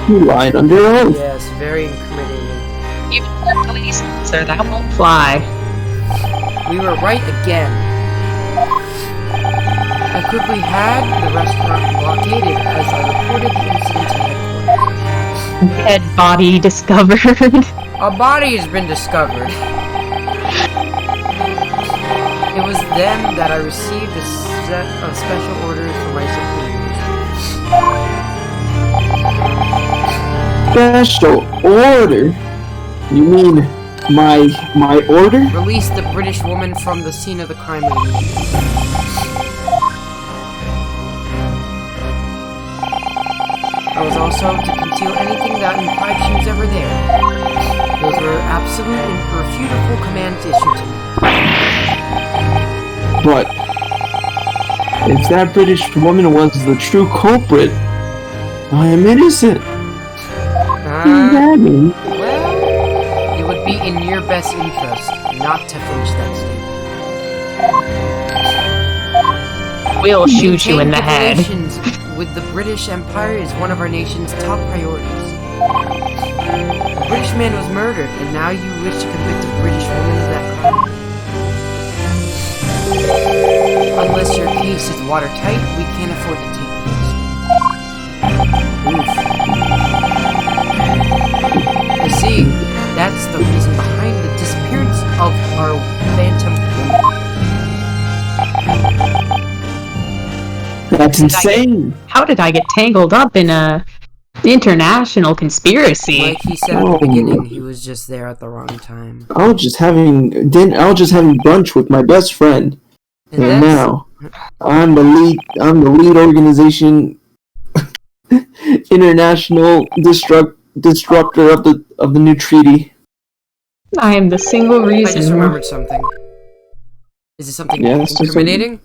You lied under oath. Yes, very incriminating. Even the police officer, that won't fly. We were right again. I quickly had the restaurant blockaded as I reported the incident to headquarters. Dead body discovered. A body has been discovered. It was then that I received a set of special orders from my superiors. Special order? You mean my order? Release the British woman from the scene of the crime immediately. I was also to conceal anything that implied she was ever there. Those were absolute and irrefutable commands issued to me. But if that British woman was the true culprit, I am innocent. What does that mean? Well, it would be in your best interest not to finish that statement. We'll shoot you in the head. Relations with the British Empire is one of our nation's top priorities. A British man was murdered, and now you wish to convict a British woman of that crime. Unless your case is watertight, we can't afford to take the risk. I see. That's the reason behind the disappearance of our phantom woman. That's insane. How did I get tangled up in a international conspiracy? Like he said at the beginning, he was just there at the wrong time. I was just having brunch with my best friend, and now I'm the lead organization, international disruptor of the new treaty. I am the single I just reason. remembered something. Is it something Yes, incriminating?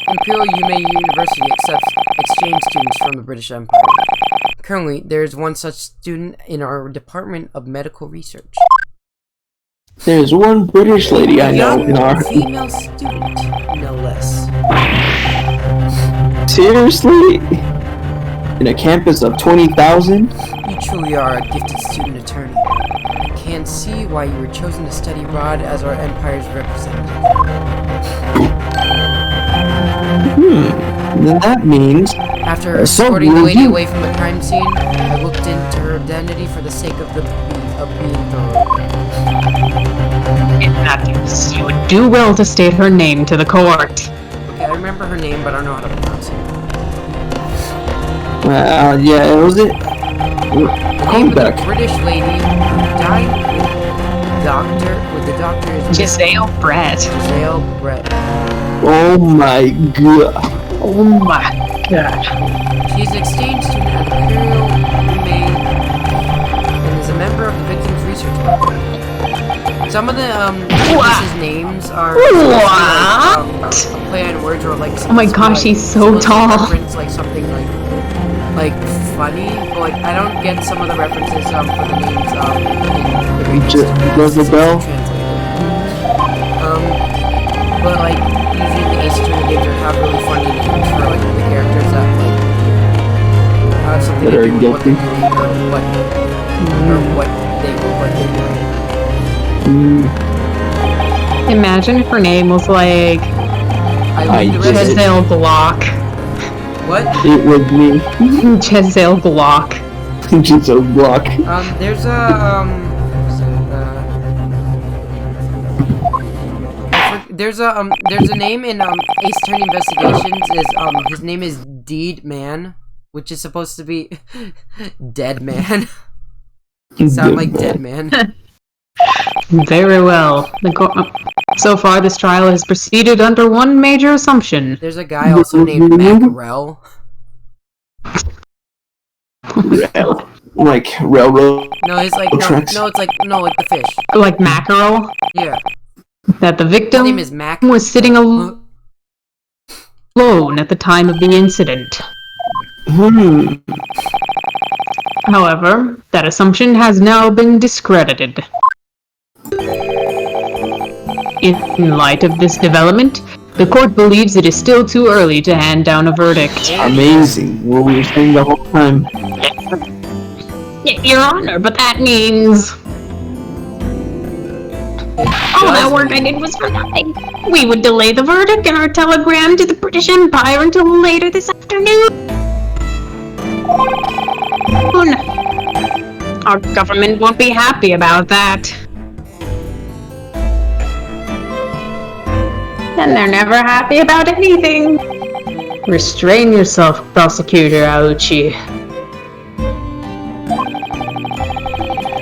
Imperial Yume University accepts exchange students from the British Empire. Currently, there is one such student in our Department of Medical Research. There's one British lady I know in our... female student, no less. Seriously? In a campus of 20,000? You truly are a gifted student attorney. I can't see why you were chosen to study abroad as our empire's representative. Then that means... After escorting the lady away from the crime scene, I looked into her identity for the sake of being thorough. In that case, you would do well to state her name to the court. Okay, I remember her name, but I don't know how to pronounce it. Yeah, was it? The name of the British lady who died with the doctor is Giselle Brett. Giselle Brett. Oh my god. Oh my god. She's an exchange student at Imperial Humane and is a member of the Victims Research Program. Some of the actresses' names are like, a play on words or like. Oh my gosh, she's so tall. Reference like something like funny, but like I don't get some of the references for the names Does the bell? But like usually the Ace Attorney games have really funny names for like the characters that like have something that to are do with what guilty. they're doing or what they do. Imagine if her name was like Giselle Block. What? It was me. Giselle Block. Giselle Block. There's a name in Ace Attorney Investigations is his name is Deed Man, which is supposed to be Dead Man. Sound like Dead Man. Very well. So far, this trial has proceeded under one major assumption. There's a guy also named Mackerel. Like railroad No, it's like tracks. no, it's like like the fish. Like mackerel? Yeah. That the His victim name is Mac. was sitting alone at the time of the incident. However, that assumption has now been discredited. In light of this development, the court believes it is still too early to hand down a verdict. Amazing. What we were saying the whole time. Your Honor, but that means... all that work I did was for nothing. We would delay the verdict in our telegram to the British Empire until later this afternoon. Our government won't be happy about that. And they're never happy about anything. Restrain yourself, Prosecutor Auchi.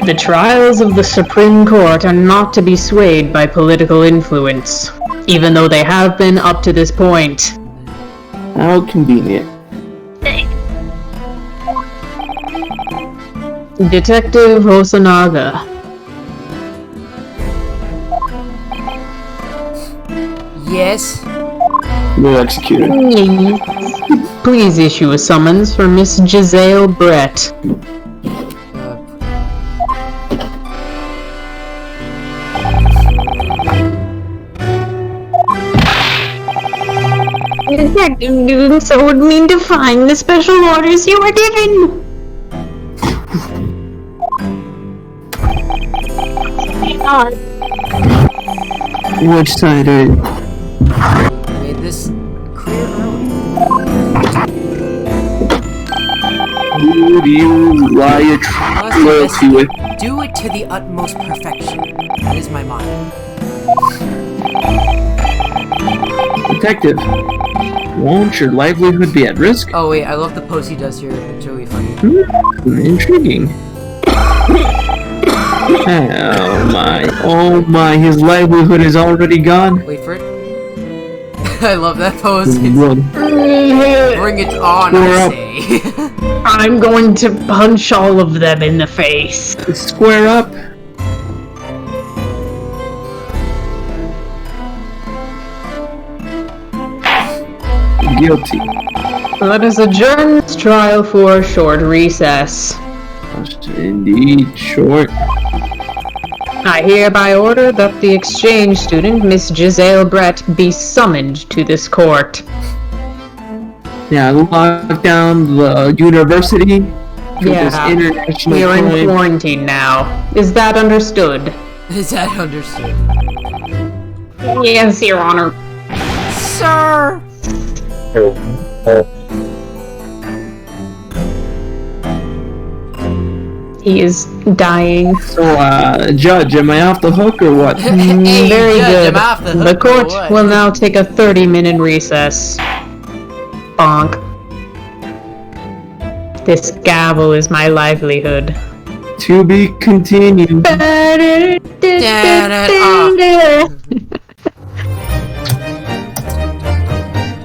The trials of the Supreme Court are not to be swayed by political influence, even though they have been up to this point. How convenient. Detective Hosonaga. Yes. You're executed. Please issue a summons for Miss Giselle Brett. Doing so would mean defying the special orders you were given. Which side are you? Made this clear early. Who do you lie your loyalty with? Do it to the utmost perfection. That is my motto. Detective, won't your livelihood be at risk? Oh wait, I love the pose he does here. It's really funny. Intriguing. Oh my, his livelihood is already gone. Wait for it. I love that pose. Run. Bring it on, I say. I'm going to punch all of them in the face. Square up. Guilty. Let us adjourn this trial for a short recess. Indeed, short. I hereby order that the exchange student, Miss Giselle Brett, be summoned to this court. Yeah, lock down the university for this Yeah, international we are in crime. quarantine now. Is that understood? Is that understood? Yes, Your Honor. Sir! He is dying. So, Judge, am I off the hook or what? Hey, Very Judge, good. I'm off the hook The or court what? will now take a 30-minute recess. Bonk. This gavel is my livelihood. To be continued.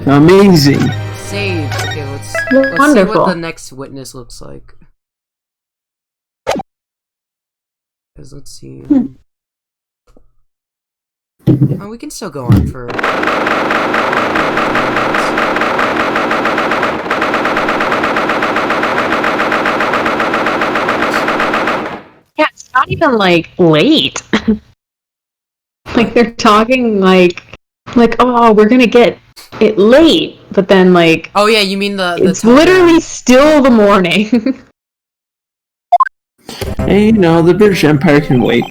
Amazing. Save. Okay, let's see Wonderful. what the next witness looks like. 'Cause let's see. Oh, we can still go on for. Yeah, it's not even like late. Like they're talking like oh, we're gonna get it late, but then like Oh yeah, you mean the it's time. literally still the morning. Hey, you know, the British Empire can wait.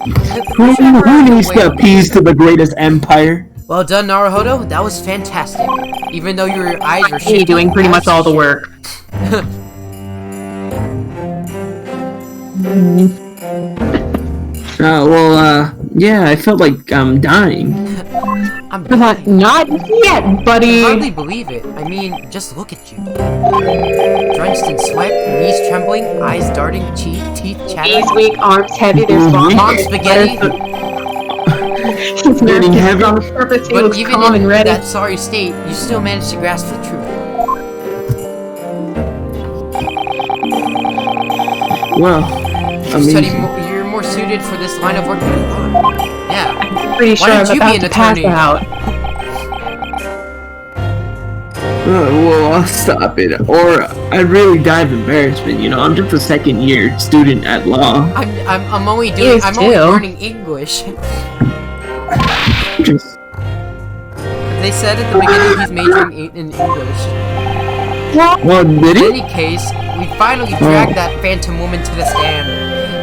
Who Empire needs can to wait. appease to the greatest empire? Well done, Naruhodo. That was fantastic. Even though your eyes were shaking. doing pretty much all the work. Yeah, I felt like I'm dying. I'm dying. Not yet, I buddy. hardly believe it. I mean, just look at you. Drenched in sweat, knees trembling, eyes darting, teeth Knees chattering, weak, arms heavy, there's Mhm. mom spaghetti. His Getting nerve heavy. is on purpose, he But looks even calm in and ready. that sorry state, you still managed to grasp the truth. Well, amazing. You're more suited for this line of work than I thought. Yeah. Pretty sure I'm about to pass out. Well, I'll stop it. Or I'd really die of embarrassment. You know, I'm just a second-year student at law. I'm only learning English. They said at the beginning he's majoring in English. Well, did he? In any case, we finally dragged that phantom woman to the stand.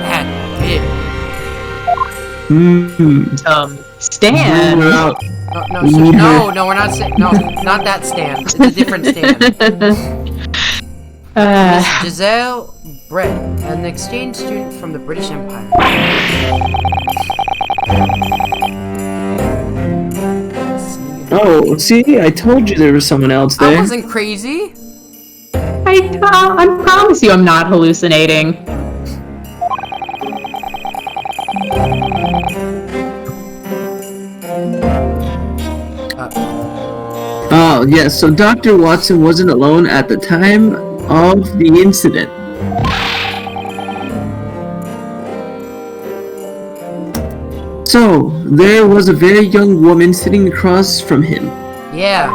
That bitch. Stand? No, we're not not that stand. It's a different stand. Miss Giselle Brett, an exchange student from the British Empire. Oh, see, I told you there was someone else there. I wasn't crazy. I promise you I'm not hallucinating. Oh, yes, so Dr. Watson wasn't alone at the time of the incident. So, there was a very young woman sitting across from him. Yeah.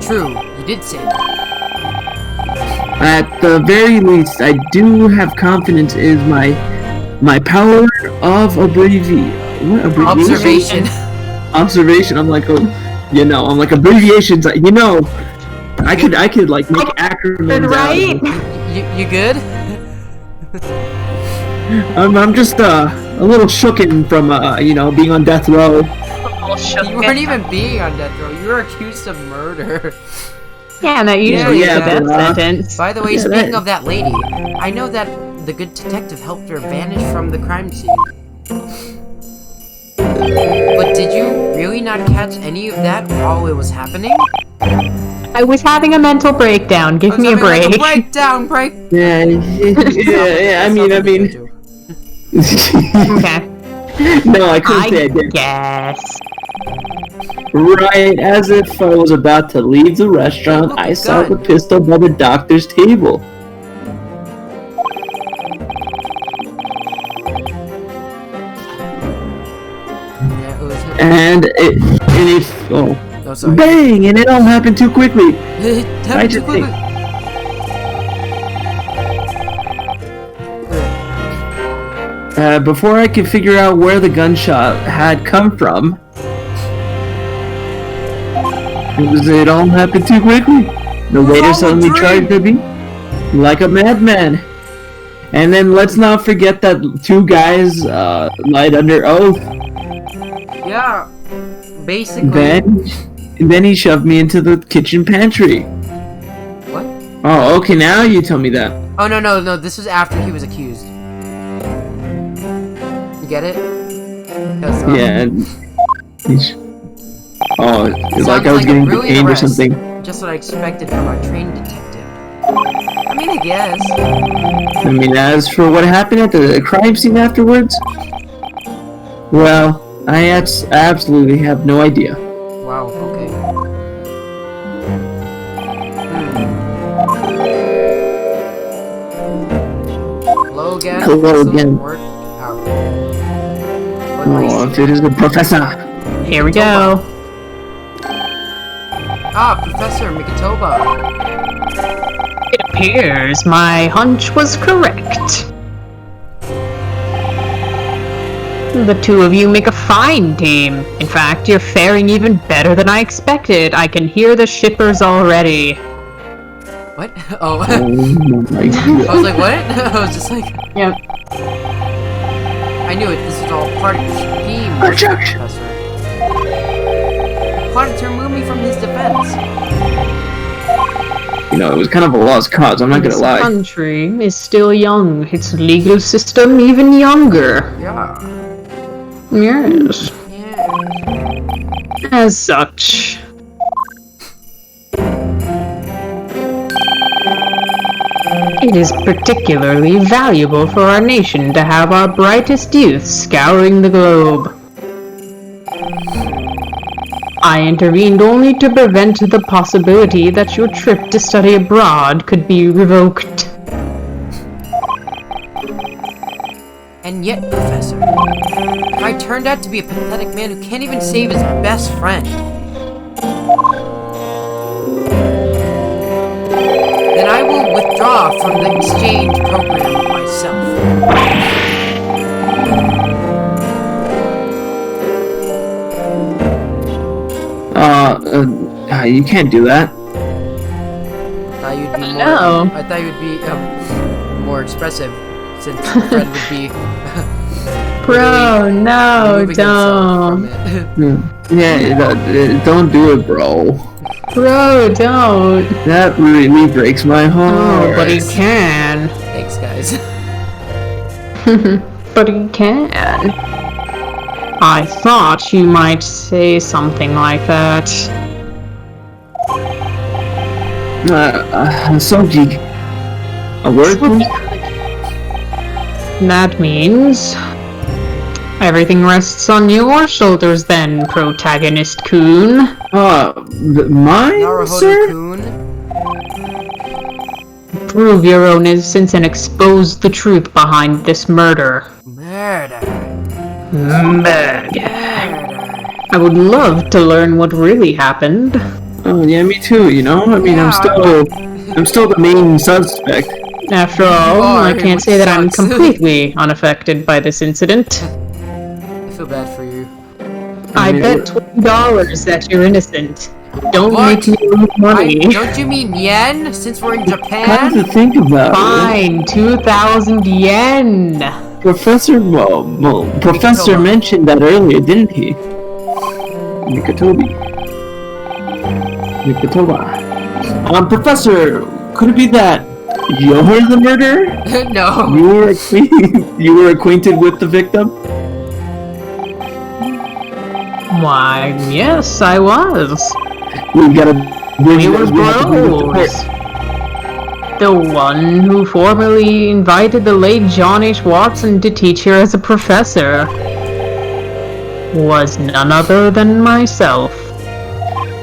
True, you did say that. At the very least, I do have confidence in my power of Observation. Observation. I'm like, I'm like abbreviations. You know, I could like make acronyms. Right? You good? I'm just a little shooken from being on death row. You weren't even being on death row. You were accused of murder. Yeah, and that usually is a death sentence. By the way, speaking of that lady, I know that the good detective helped her vanish from the crime scene. But did you really not catch any of that while it was happening? I was having a mental breakdown. Give me a break. Break. Yeah. I mean. Okay. No, I couldn't say I did. Yes. Right as if I was about to leave the restaurant, I saw the pistol by the doctor's table. And it bang! And it all happened too quickly. It happened too quickly. Before I could figure out where the gunshot had come from, it all happened too quickly. The waiter suddenly tried to be like a madman. And then let's not forget that two guys lied under oath. Yeah, basically. Then he shoved me into the kitchen pantry. What? Oh, okay, now you tell me that. Oh, no, this was after he was accused. You get it? Yeah. It's like I was getting detained or something. Just what I expected from our trained detective. I mean, I guess. I mean, as for what happened at the crime scene afterwards, well, I absolutely have no idea. Wow, okay. Hello again. Hello again. Oh, it is the professor. Here we go. Ah, Professor Mikitoba. It appears my hunch was correct. The two of you make a fine team. In fact, you're faring even better than I expected. I can hear the shippers already. What? Oh. Oh my God. I was like, what? I was just like... Yep. I knew it. This was all part of your scheme, Objection! Professor. You plotted to remove me from his defense. You know, it was kind of a lost cause, I'm not gonna lie. This country is still young. Its legal system even younger. Yeah. Yes. Yeah. As such. It is particularly valuable for our nation to have our brightest youth scouring the globe. I intervened only to prevent the possibility that your trip to study abroad could be revoked. yet, Professor, if I turned out to be a pathetic man who can't even save his best friend, then I will withdraw from the exchange program myself. You can't do that. I thought you'd be more expressive, since Fred would be. Bro, no, don't. Yeah, don't do it, bro. Bro, don't. That really breaks my heart. Oh, but he can. Thanks, guys. But he can. I thought you might say something like that. Soji. A word, please? That means everything rests on your shoulders then, protagonist-kun. Mine, sir? Naruhodo-kun? Prove your own innocence and expose the truth behind this murder. Murder. I would love to learn what really happened. Oh, yeah, me too, you know? I mean, I'm still the main suspect. After all, I can't say that I'm sucks. completely unaffected by this incident. I feel bad for you. I bet $20 that you're innocent. Don't What? make me lose money. Don't you mean yen? Since we're in Time Japan? to think about it. Fine, 2,000 yen. Professor Mikatoba. mentioned that earlier, didn't he? Mikatoba. Professor, could it be that you're the murderer? No. You were acquainted with the victim? Why, yes, I was. We gotta bring We were bros. The one who formerly invited the late John H. Watson to teach here as a professor was none other than myself.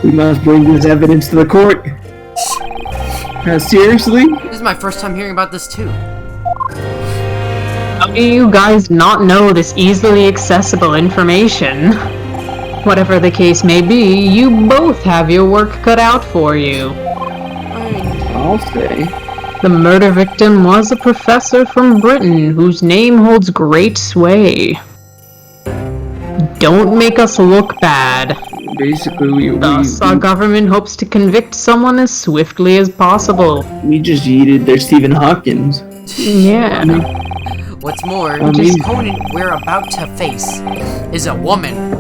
We must bring this evidence to the court. Seriously? This is my first time hearing about this too. How do you guys not know this easily accessible information? Whatever the case may be, you both have your work cut out for you. I'll say. The murder victim was a professor from Britain whose name holds great sway. Don't make us look bad. Basically, Thus, our government hopes to convict someone as swiftly as possible. we just yeeted their Stephen Hawkins. Yeah. What's more, I this mean- opponent we're about to face is a woman.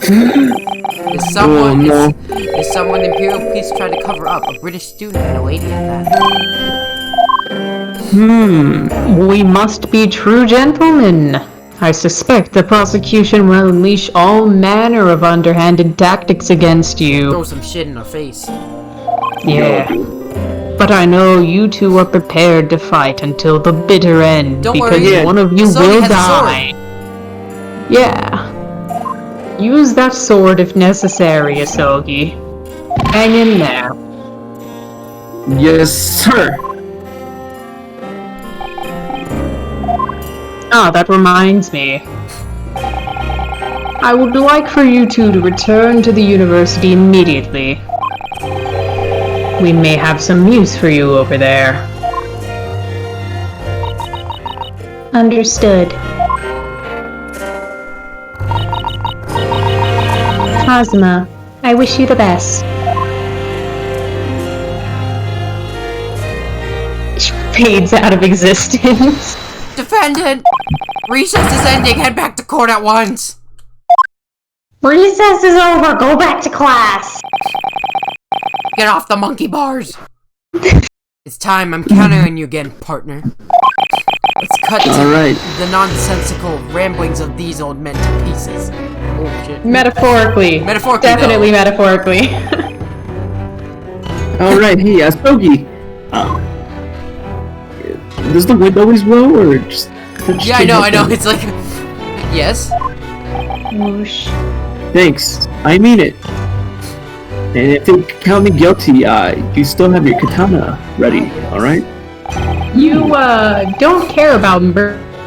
Is someone no. is someone the Imperial Police tried to cover up, a British student and a lady at that. We must be true gentlemen. I suspect the prosecution will unleash all manner of underhanded tactics against you. Throw some shit in her face. Yeah. But I know you two are prepared to fight until the bitter end, Don't because worry, one of you Sony will has a sword. die. Yeah. Use that sword if necessary, Asogi. Hang in there. Yes, sir. Ah, that reminds me. I would like for you two to return to the university immediately. We may have some use for you over there. Understood. Cosma, I wish you the best. She fades out of existence. Defendant! Recess is ending, head back to court at once! Recess is over, go back to class! Get off the monkey bars! It's time, I'm counting on you again, partner. Let's cut to Alright. the nonsensical ramblings of these old men to pieces. Oh shit. Metaphorically. Metaphorically, Definitely though. metaphorically. Alright, hey, Asogi. Does the wind always blow, or just... Yeah, I know, it's like... Yes? Whoosh. Thanks, I mean it. And if they count me guilty, you still have your katana ready, alright? You, don't care about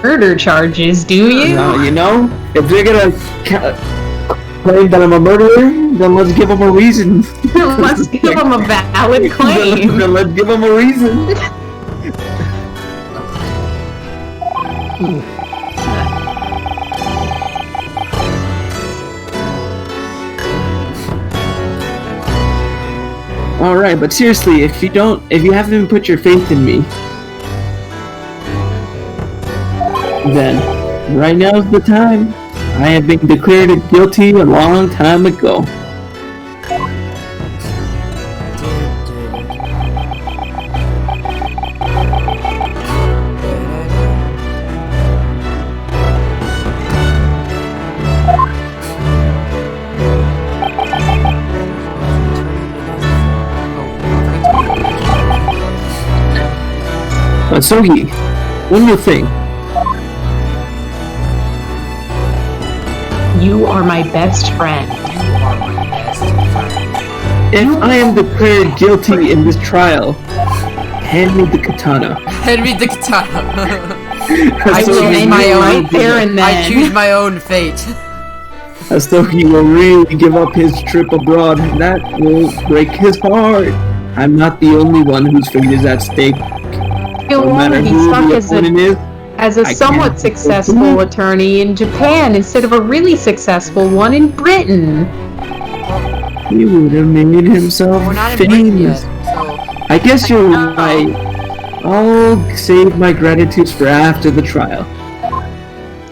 murder charges, do you? You know, if they're gonna claim that I'm a murderer, then let's give them a reason. Let's give them a valid claim. Then let's give them a reason. Alright, but seriously, if you haven't put your faith in me, then right now's the time. I have been declared guilty a long time ago. But Sogi, one more thing. You are my best friend. If I am declared guilty in this trial, hand me the katana. Hand me the katana. I will end my own right there and then. I choose my own fate. Astoki will really give up his trip abroad, and that will break his heart. I'm not the only one whose fate is at stake. He'll want to be stuck as a somewhat successful attorney in Japan instead of a really successful one in Britain. He would have made himself famous. I guess you're right. I'll save my gratitudes for after the trial.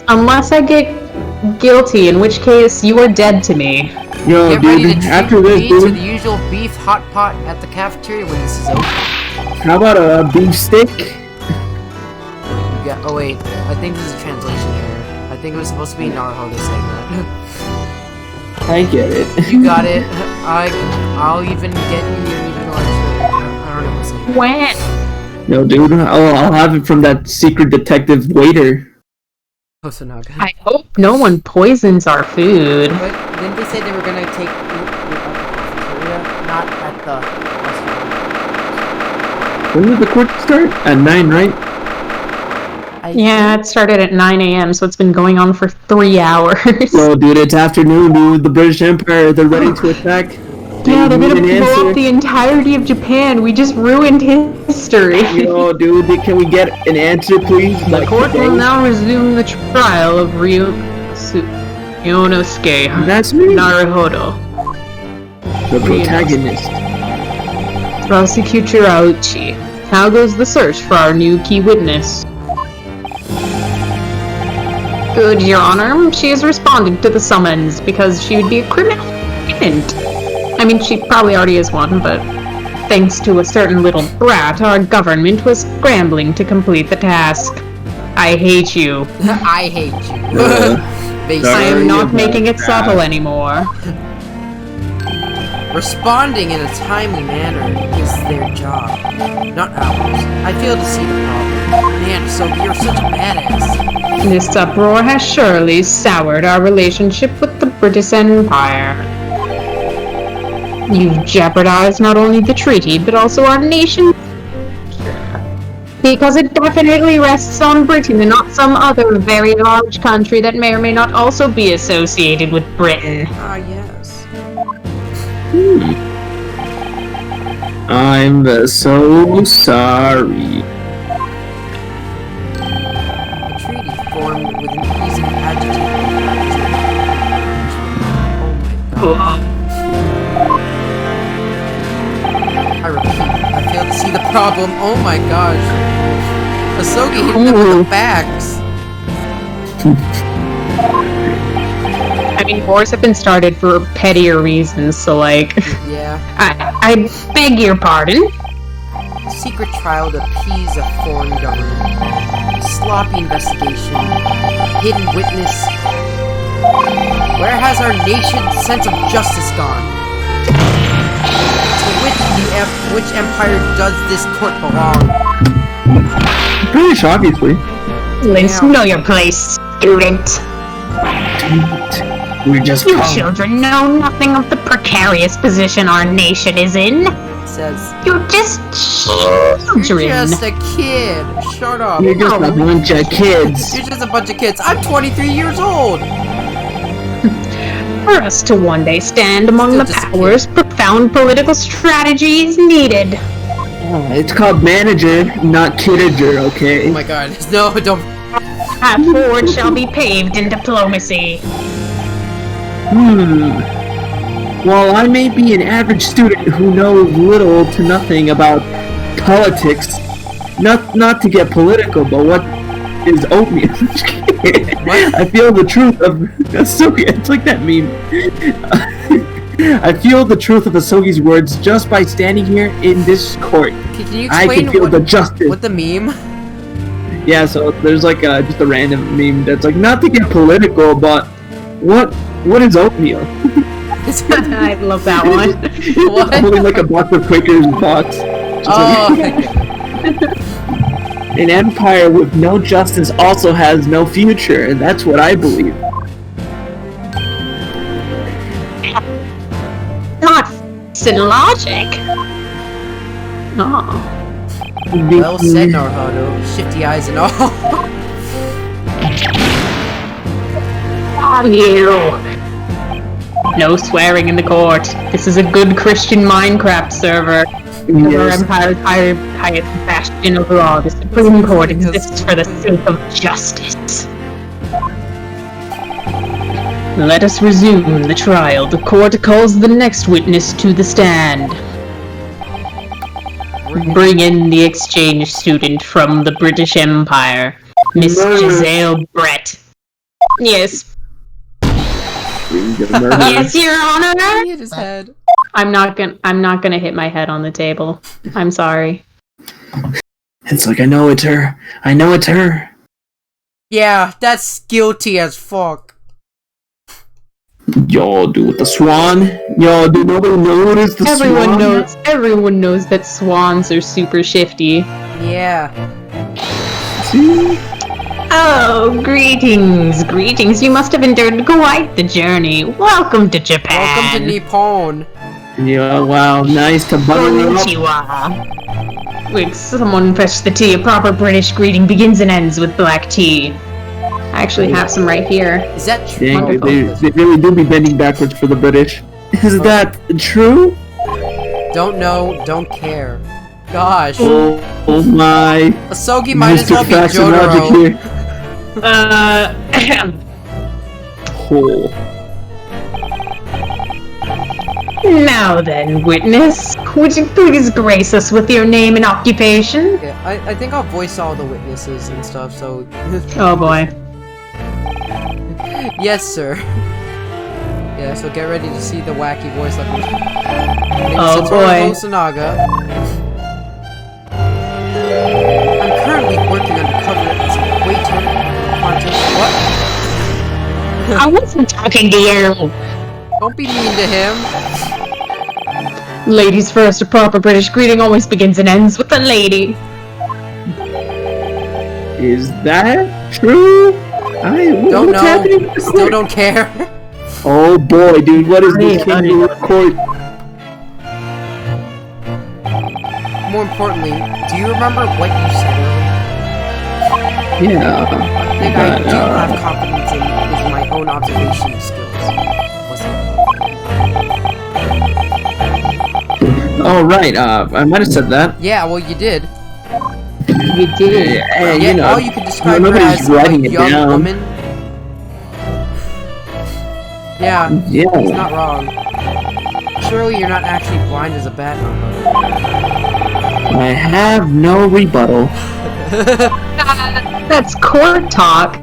Unless I get guilty, in which case you are dead to me. Yo, Get ready dude, to after this, to dude, the usual beef hot pot at the cafeteria when this is over. how about a beef steak? Oh wait, I think this is a translation error. I think it was supposed to be Naruto saying that. I get it. You got it. I'll even get you even though I don't know what's saying. When? No, dude, I'll have it from that secret detective waiter. Hosonaga. I hope no one poisons our food. But didn't they say they were gonna take food at the cafeteria, not at the restaurant? When did the court start? At 9, right? Yeah, it started at 9 a.m., so it's been going on for 3 hours. Oh, dude, it's afternoon, dude. The British Empire, they're ready to attack. Yeah, they're gonna blow up the entirety of Japan. We just ruined history. Yo, dude, can we get an answer, please? The court will now resume the trial of Ryonosuke That's me. Naruhodo, The protagonist. Prosecutor Auchi. How goes the search for our new key witness? Good, Your Honor. She has responded to the summons because she would be a criminal. I mean, she probably already is one, but thanks to a certain little brat, our government was scrambling to complete the task. I hate you. I hate you. I am not making it subtle anymore. Responding in a timely manner is their job, not ours. I fail to see the problem. Man, so you're such a badass. This uproar has surely soured our relationship with the British Empire. You've jeopardized not only the treaty, but also our nation's future. Because it definitely rests on Britain and not some other very large country that may or may not also be associated with Britain. Ah, yes. I'm so sorry. A treaty formed with an easy adjective. Oh my god. I repeat, I fail to see the problem. Oh my gosh. Asogi hit them with the facts. I mean, wars have been started for pettier reasons, so like... Yeah. I beg your pardon? Secret trial to appease a foreign government. Sloppy investigation. Hidden witness. Where has our nation's sense of justice gone? To which empire does this court belong? British, obviously. Let's know your place, student. We're just You children know nothing of the precarious position our nation is in. says, You're just children. "You're just a kid. Shut up. You're just a bunch of kids. You're just a bunch of kids. I'm 23 years old." For us to one day stand among Still the just a powers, profound political strategy is needed. It's called manager, not kidager, okay? Oh my god. No, don't. That forward shall be paved in diplomacy. While I may be an average student who knows little to nothing about politics, not to get political, but what is oatmeal? I feel the truth of Asogi. It's like that meme. I feel the truth of Asogi's words just by standing here in this court. Can you I explain can feel the justice. what the meme? Yeah, so there's like just a random meme that's like, not to get political, but what is oatmeal? I love that one. What? Holding like a box of Quakers box. Oh. An empire with no justice also has no future, and that's what I believe. Not logic. Oh. Well said, Naruto. Shifty eyes and all. Damn you! No swearing in the court. This is a good Christian Minecraft server. Our empire's highest bastion of law. The Supreme Court exists for the sake of justice. Let us resume the trial. The court calls the next witness to the stand. Bring in the exchange student from the British Empire, Miss Giselle Brett. Yes. Yes, Your Honor. He hit his head. I'm not gonna hit my head on the table. I'm sorry. It's like, I know it's her. I know it's her. Yeah, that's guilty as fuck. Yo, dude, with the swan. Yo, dude, nobody noticed the swan. Everyone knows that swans are super shifty. Yeah. See? Oh, greetings. You must have endured quite the journey. Welcome to Japan. Welcome to Nippon. Yeah, wow, nice to butter it up. Konnichiwa. Wait, someone fetch the tea. A proper British greeting begins and ends with black tea. I actually have some right here. Is that true? Dang, they really do be bending backwards for the British. Is that true? Don't know, don't care. Gosh. Oh my. Asogi might as Mr. well be Facts and Logic Jotaro. here. Oh. Now then, witness, would you please grace us with your name and occupation? Yeah, I think I'll voice all the witnesses and stuff, so... Oh boy. Yes, sir. Yeah, so get ready to see the wacky voice of Oh boy. Sanaga. I'm currently working undercover as a waiter. What? I wasn't talking to you. Don't be mean to him. Ladies first, a proper British greeting always begins and ends with a lady. Is that true? Don't what's happening know. with the Still court? don't care. Oh boy, dude, what is this kangaroo court? More importantly, do you remember what you said earlier? Yeah. I think I do have confidence in my own observation skills. Oh right, I might have said that. Yeah, well, you did. You did. Hey, Yeah, you know, all you could describe her nobody's as a writing it young down. woman. Yeah, he's Yeah. not wrong. Surely you're not actually blind as a bat, Naruto. I have no rebuttal. That's court talk.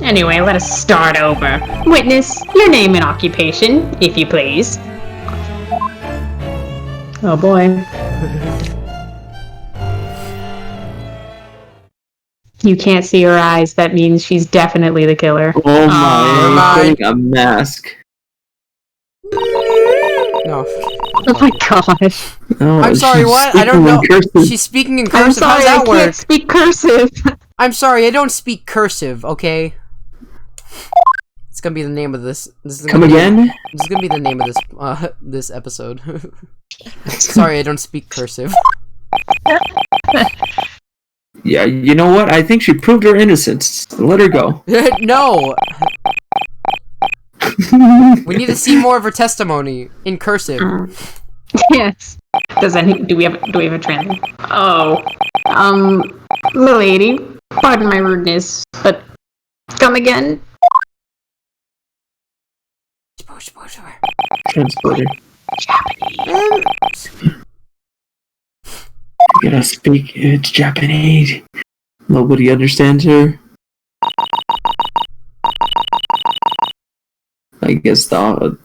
Anyway, let us start over. Witness, your name and occupation, if you please. Oh boy. You can't see her eyes, that means she's definitely the killer. Oh my, my. he's putting a mask. No. Oh my gosh. Oh, I'm sorry, she's what? I don't speaking know. in cursive. She's speaking in I'm cursive. How sorry, does I that can't work? speak cursive. I'm sorry, I don't speak cursive, okay? It's gonna be the name of this. Come again? This is gonna be the name of this this episode. Sorry, I don't speak cursive. Yeah, you know what? I think she proved her innocence. Let her go. No! We need to see more of her testimony in cursive. Yes. Do we have a translate? Oh. Milady, pardon my rudeness, but come again? Translator. Japanese. You gotta speak. It's Japanese. Nobody understands her. I guess the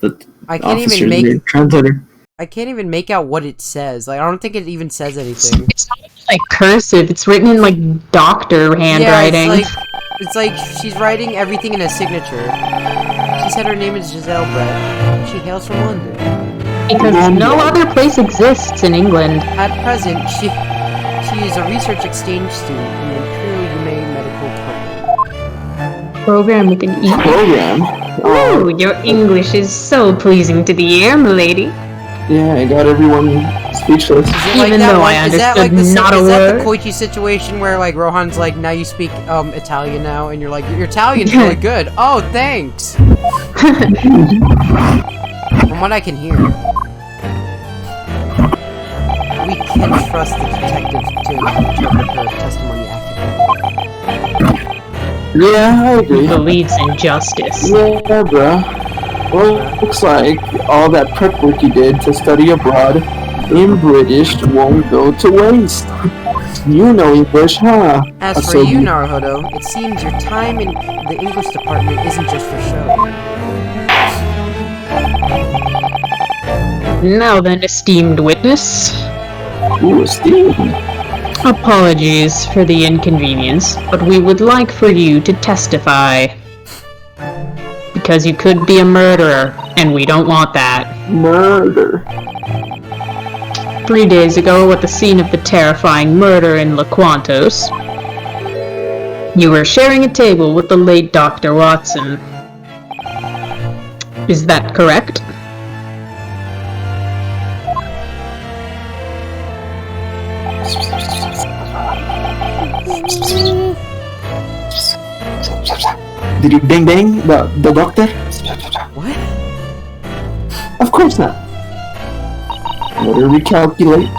I can't officer's even make the translator. I can't even make out what it says. Like, I don't think it even says anything. It's not even like cursive. It's written in like doctor handwriting. Yeah, it's like she's writing everything in a signature. She said her name is Giselle Brett. She hails from London. Because no other place exists in England. At present, she is a research exchange student in the Imperial Humane Medical Program with an E. Program? Oh, your English is so pleasing to the ear, milady. Yeah, I got everyone speechless. Even though I understood not a word. Is that the word. Koichi situation where, like, Rohan's like, now you speak, Italian now, and you're like, your Italian's really good. Oh, thanks! From what I can hear. We can trust the detective to interpret her testimony accurately. Yeah, I agree. He believes in justice. Yeah, bruh. Well, looks like all that prep work you did to study abroad in British won't go to waste. You know English, huh? As for you, Naruhodo, it seems your time in the English department isn't just for show. Now then, esteemed witness. Ooh, esteemed. Apologies for the inconvenience, but we would like for you to testify. Because you could be a murderer, and we don't want that. Murder. 3 days ago, at the scene of the terrifying murder in Laquantos, you were sharing a table with the late Dr. Watson. Is that correct? Did you bang bang the doctor? What? Of course not. Better recalculate.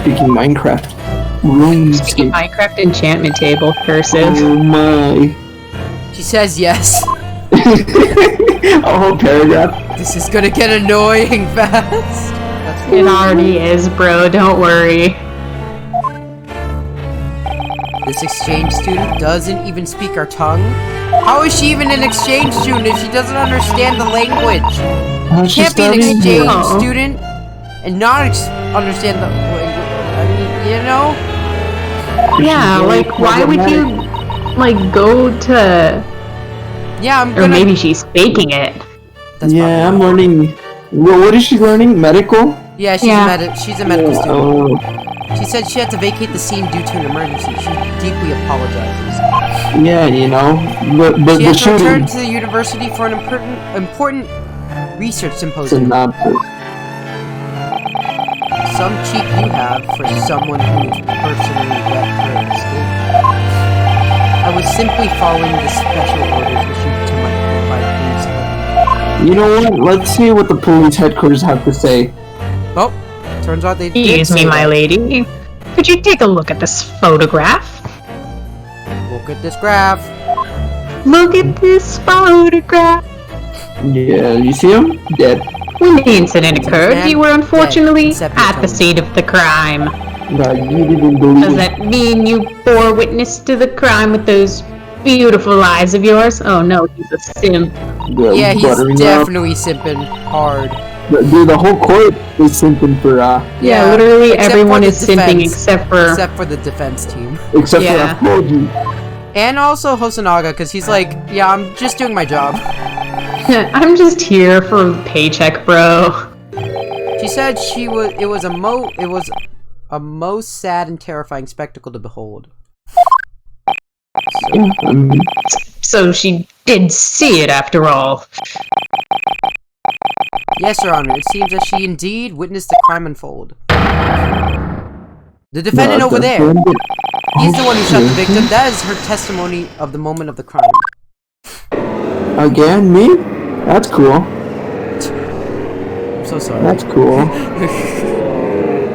Speaking Minecraft. Speaking RuneScape. Minecraft enchantment table, cursive. Oh my. She says yes. A whole paragraph. This is gonna get annoying fast. That's It already is, bro, don't worry. This exchange student doesn't even speak our tongue? How is she even an exchange student if she doesn't understand the language? You can't be an exchange No. student and not understand the language. I mean, you know? Yeah, like, why would you, like, go to... Yeah, I'm Or gonna... maybe she's faking it. That's Yeah, I'm probably- learning. Well, what is she learning? Medical? Yeah, she's a medical student. Oh, She said she had to vacate the scene due to an emergency. She deeply apologizes. yeah, you know. But She the has to return shooting. to the university for an important research symposium. Synopsis. Some cheek you have for someone who personally let her escape. I was simply following the special orders issued to my police head. You know what? Let's see what the police headquarters have to say. Oh, turns out they did Excuse me, say my that. lady. Could you take a look at this photograph? Look at this graph. Look at this photograph. Yeah, you see him? Dead. When the incident occurred, you were unfortunately Except your at the tongue. scene of the crime. God, you didn't believe Does it. that mean you bore witness to the crime with those beautiful eyes of yours? Oh no, he's a simp. Yeah, he's buttering up. definitely simping hard. Dude, the whole court is simping for, Yeah, literally except everyone for the is simping defense. except for the defense team. except Yeah. for Apoji. And also Hosonaga, because he's like, yeah, I'm just doing my job. I'm just here for the paycheck, bro. She said it was a most sad and terrifying spectacle to behold. So she did see it after all. Yes, Your Honor. It seems that she indeed witnessed the crime unfold. The defendant over there. He's the one who shot the victim. That is her testimony of the moment of the crime. Again, me? That's cool. I'm so sorry. That's cool.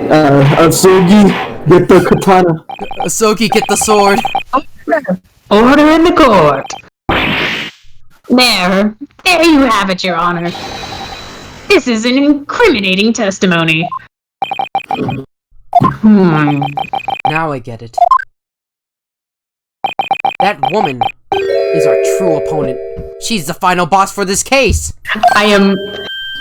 Asogi, get the katana. Asogi, get the sword. Order in the court. There you have it, Your Honor. This is an incriminating testimony. Now I get it. That woman is our true opponent. She's the final boss for this case. I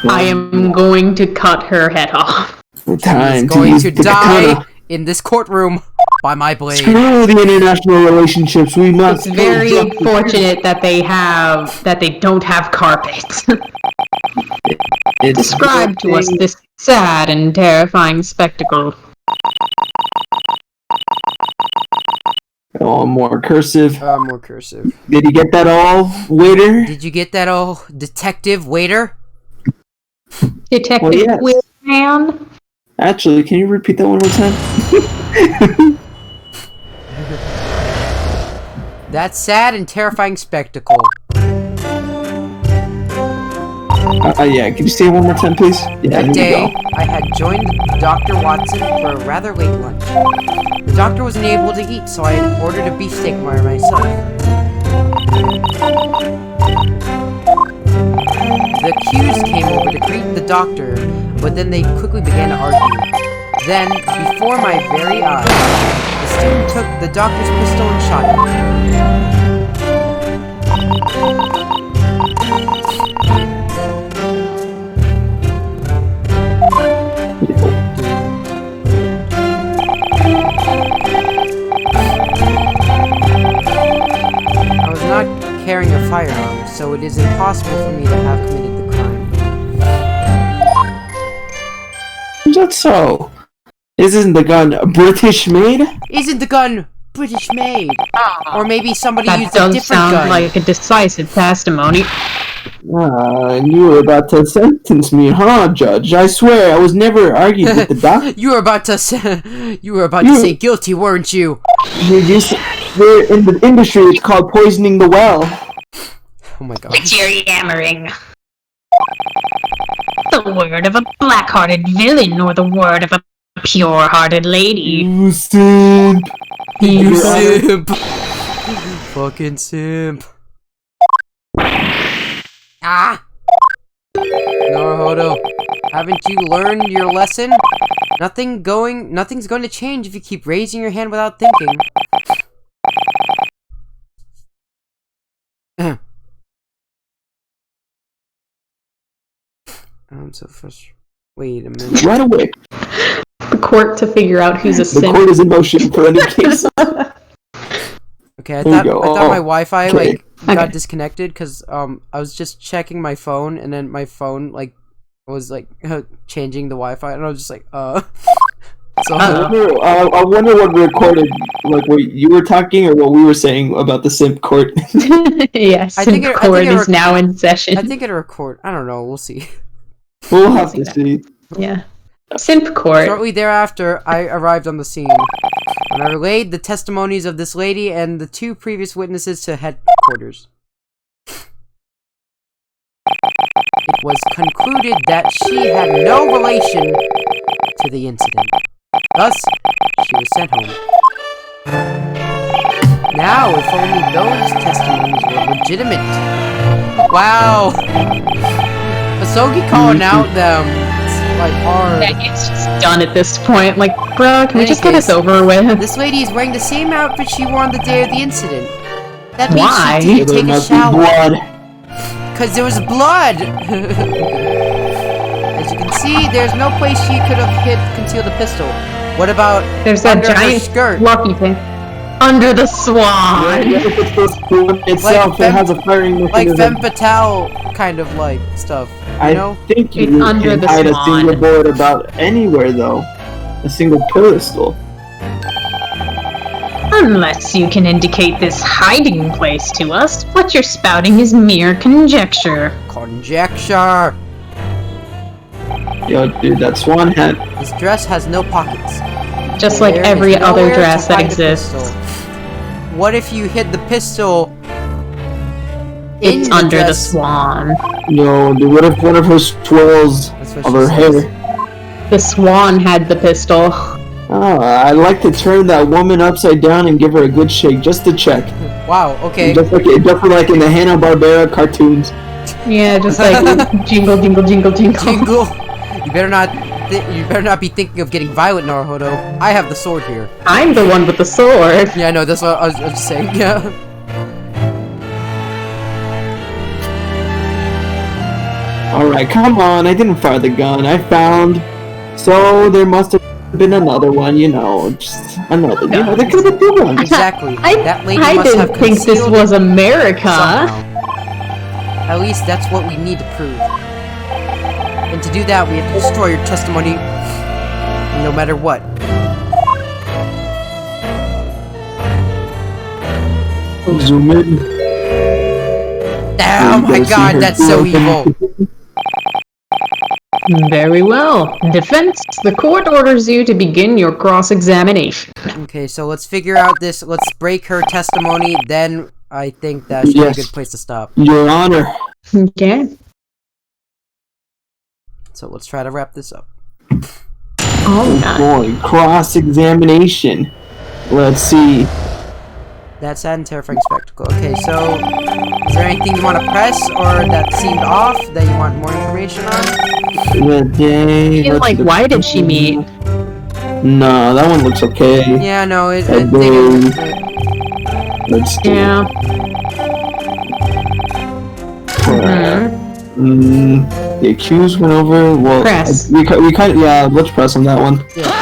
am going to cut her head off. She's going to die in this courtroom by my blade. Screw the international relationships. We must. It's very fortunate that they don't have carpet. Describe to us this sad and terrifying spectacle. Oh, more cursive. More cursive. Did you get that all, waiter? Did you get that all, detective, waiter? Detective man? Actually, can you repeat that one more time? That sad and terrifying spectacle. Yeah, can you say it one more time, please? Yeah, that day, I had joined Dr. Watson for a rather late lunch. The doctor wasn't able to eat, so I had ordered a beefsteak for myself. The accused came over to greet the doctor, but then they quickly began to argue. Then, before my very eyes, the student took the doctor's pistol and shot him. I was not carrying a firearm, so it is impossible for me to have committed the crime. Is that so? Isn't the gun British made? Isn't the gun British made? Or maybe somebody That used a does different sound gun. like a decisive testimony. And you were about to sentence me, huh, Judge? I swear, I was never arguing with the doctor. You were about to say guilty, weren't you? We're in the industry, it's called poisoning the well. Oh my god. Quit your yammering. The word of a black-hearted villain or the word of a pure-hearted lady. You simp. You simp. Fucking simp. Ah! Naruhodo, haven't you learned your lesson? Nothing's going to change if you keep raising your hand without thinking. I'm so frustrated. Wait a minute. Right away. The court to figure out who's a The simp. court is in motion for any case. Okay, I There you thought go. my Wi-Fi okay. got disconnected because I was just checking my phone and then my phone was changing the Wi-Fi and I was just like So I wonder what recorded, like what you were talking or what we were saying about the simp court. Yes, simp court is now in session. I think it'll record. I don't know. We'll see. We'll have to see. Yeah. Simp court. Shortly thereafter, I arrived on the scene. When I relayed the testimonies of this lady and the two previous witnesses to headquarters. It was concluded that she had no relation to the incident. Thus, she was sent home. Now, if only those testimonies were legitimate. Wow! Asogi calling out them. Hard. It's just done at this point. Like, bro, can we just get this over with? This lady is wearing the same outfit she wore on the day of the incident. That means Why? she didn't take a shower. Blood. Because there was blood! As you can see, there's no place she could have concealed a pistol. What about There's that under her giant skirt? lucky thing. Under the swan! Yeah, if it's the gun itself, it has a firing Like mechanism. femme fatale kind of stuff. You know? I think you It's under can the hide swan. a single bullet about anywhere, though. A single pistol. Unless you can indicate this hiding place to us, what you're spouting is mere conjecture. Conjecture! Yo, dude, that swan hat. This dress has no pockets. Just like There every is other nowhere to dress that hide a exists. pistol. What if you hid the pistol in It's the under the dress? swan. Yo, dude, what if one of her swirls That's what of she her says. hair? The swan had the pistol. Oh, I'd like to turn that woman upside down and give her a good shake, just to check. Wow, okay. Just like in the Hanna-Barbera cartoons. Yeah, just like jingle, jingle, jingle, jingle. Jingle! You better not be thinking of getting violent, Naruhodo. I have the sword here. I'm the one with the sword. Yeah, I know, that's what I was just saying, yeah. Alright, come on, I didn't fire the gun, I found. So, there must have been another one, you know, just another, you know, there could have been two ones. Exactly. That lady I must didn't have think this concealed was it America. somehow. At least that's what we need to prove. And to do that, we have to destroy your testimony, no matter what. Zoom in. Oh my god, that's so evil! Very well. Defense, the court orders you to begin your cross-examination. Okay, so let's figure out this, let's break her testimony, then I think that should be a good place to stop. Your Honor. Okay. So let's try to wrap this up. Alright. Boy, cross-examination. Let's see. That sad and terrifying spectacle. Okay, so is there anything you want to press or that seemed off that you want more information on? The day. Feel like, why did she meet? No, that one looks okay. Yeah, no, Let's do Yeah. The accused went over. Well, Press. we kind of, yeah. Let's press on that one. Yeah.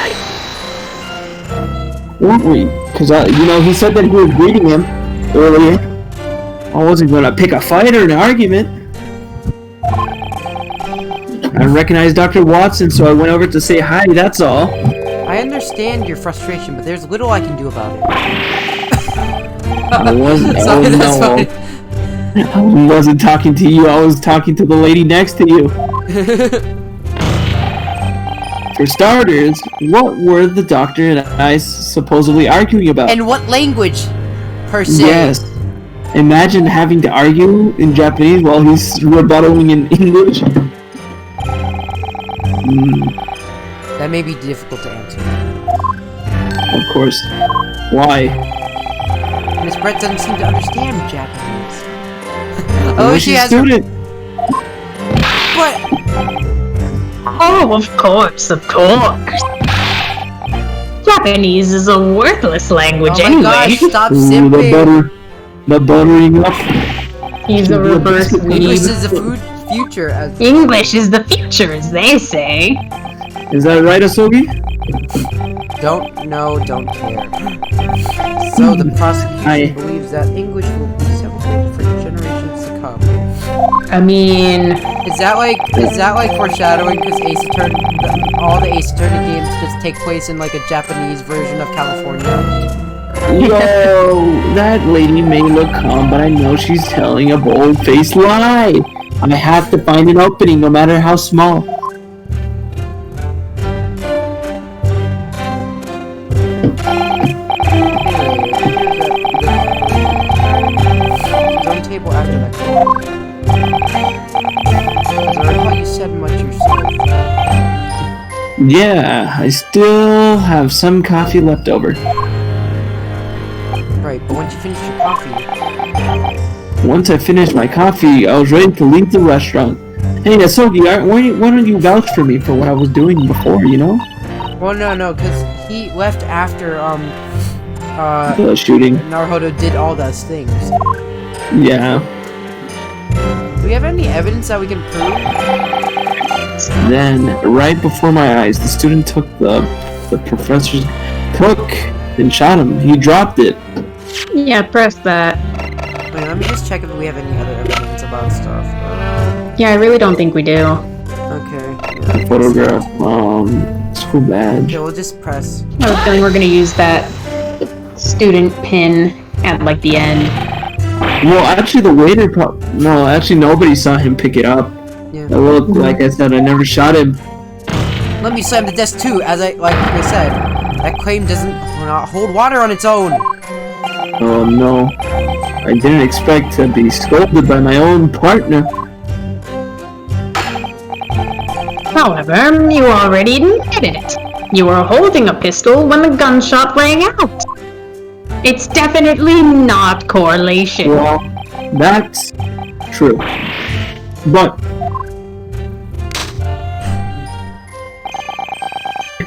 Weren't we? Because you know, he said that he was greeting him earlier. I wasn't gonna pick a fight or an argument. I recognized Dr. Watson, so I went over to say hi. That's all. I understand your frustration, but there's little I can do about it. I wasn't. Sorry, that's no. funny. I wasn't talking to you. I was talking to the lady next to you. For starters, what were the doctor and I supposedly arguing about? And what language, per se? Yes. Imagine having to argue in Japanese while he's rebuttaling in English. That may be difficult to answer. Of course. Why? Miss Brett doesn't seem to understand Japanese. Well, Oh, she she's has a her... student. What? Oh, of course, of course. Japanese is a worthless language Oh my anyway. gosh, stop Ooh, simping! the buttering up. He's a reverse English weeb. is the future, as... English is the future, as they say. Is that right, Asogi? Don't know, don't care. So the prosecution believes that English will be celebrated for generations to come. I mean, Is that like foreshadowing? Because Ace Attorney, all the Ace Attorney games just take place in like a Japanese version of California. Yo, that lady may look calm, but I know she's telling a bold-faced lie. I have to find an opening, no matter how small. Drum table after that. I heard how you said much yourself. Yeah, I still have some coffee left over. Right, but once you finish your coffee, Once I finished my coffee, I was ready to leave the restaurant. Hey, Asogi, why don't you vouch for me for what I was doing before, you know? well, no, because he left after The shooting. Naruhodo did all those things. Yeah. Do we have any evidence that we can prove? Then, right before my eyes, the student took the professor's hook and shot him. He dropped it. yeah, press that. Wait, let me just check if we have any other evidence about stuff. Yeah, I really don't think we do. Okay. A photograph. School badge. Okay, we'll just press. I have a feeling we're gonna use that student pin at like the end. Well, actually, the waiter no, actually, nobody saw him pick it up. Yeah. Well, like I said, I never shot him. Let me slam the desk too, like I said. That claim doesn't hold water on its own. Oh no. I didn't expect to be scolded by my own partner. However, you already admitted it. You were holding a pistol when the gunshot rang out. It's definitely not correlation. Well, that's true. But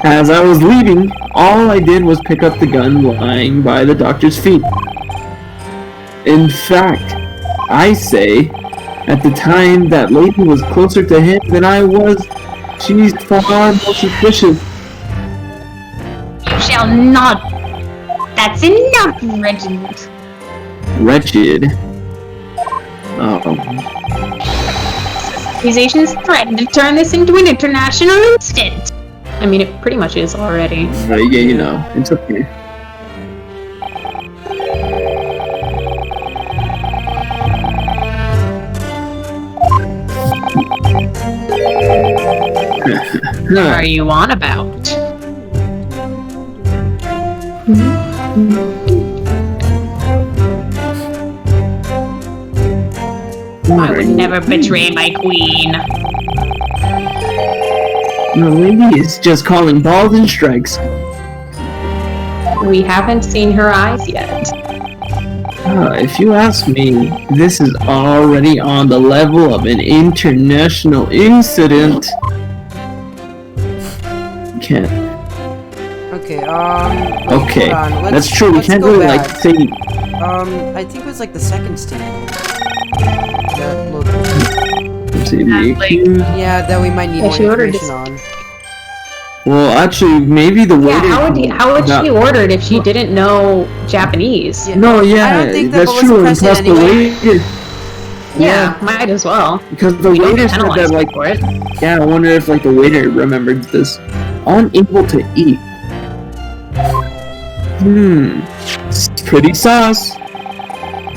as I was leaving, all I did was pick up the gun lying by the doctor's feet. In fact, I say, at the time that lady was closer to him than I was, she's far more suspicious. You shall not. That's enough, Regiment. Wretched. Oh. Accusations threaten to turn this into an international incident. I mean, it pretty much is already. Yeah, you know, it's okay. What are you on about? I would never betray my queen. The lady is just calling balls and strikes. We haven't seen her eyes yet. If you ask me, this is already on the level of an international incident. Can't. Okay, Okay, hold on. that's true. We Let's can't go really back. like say. I think it was like the second statement. That looked... Let's see, the Like- accused. Yeah, that we might need more she ordered information on. Well, actually, maybe the waiter. Yeah, how would she order it if she didn't know Japanese? Yeah. No, yeah, I don't think that that's was true. And precedent plus, the anyway. waiter. Yeah, might as well. Because the We don't waiter said penalize that, like, for it. yeah, I wonder if, like, the waiter remembered this. Unable to eat. It's pretty sus.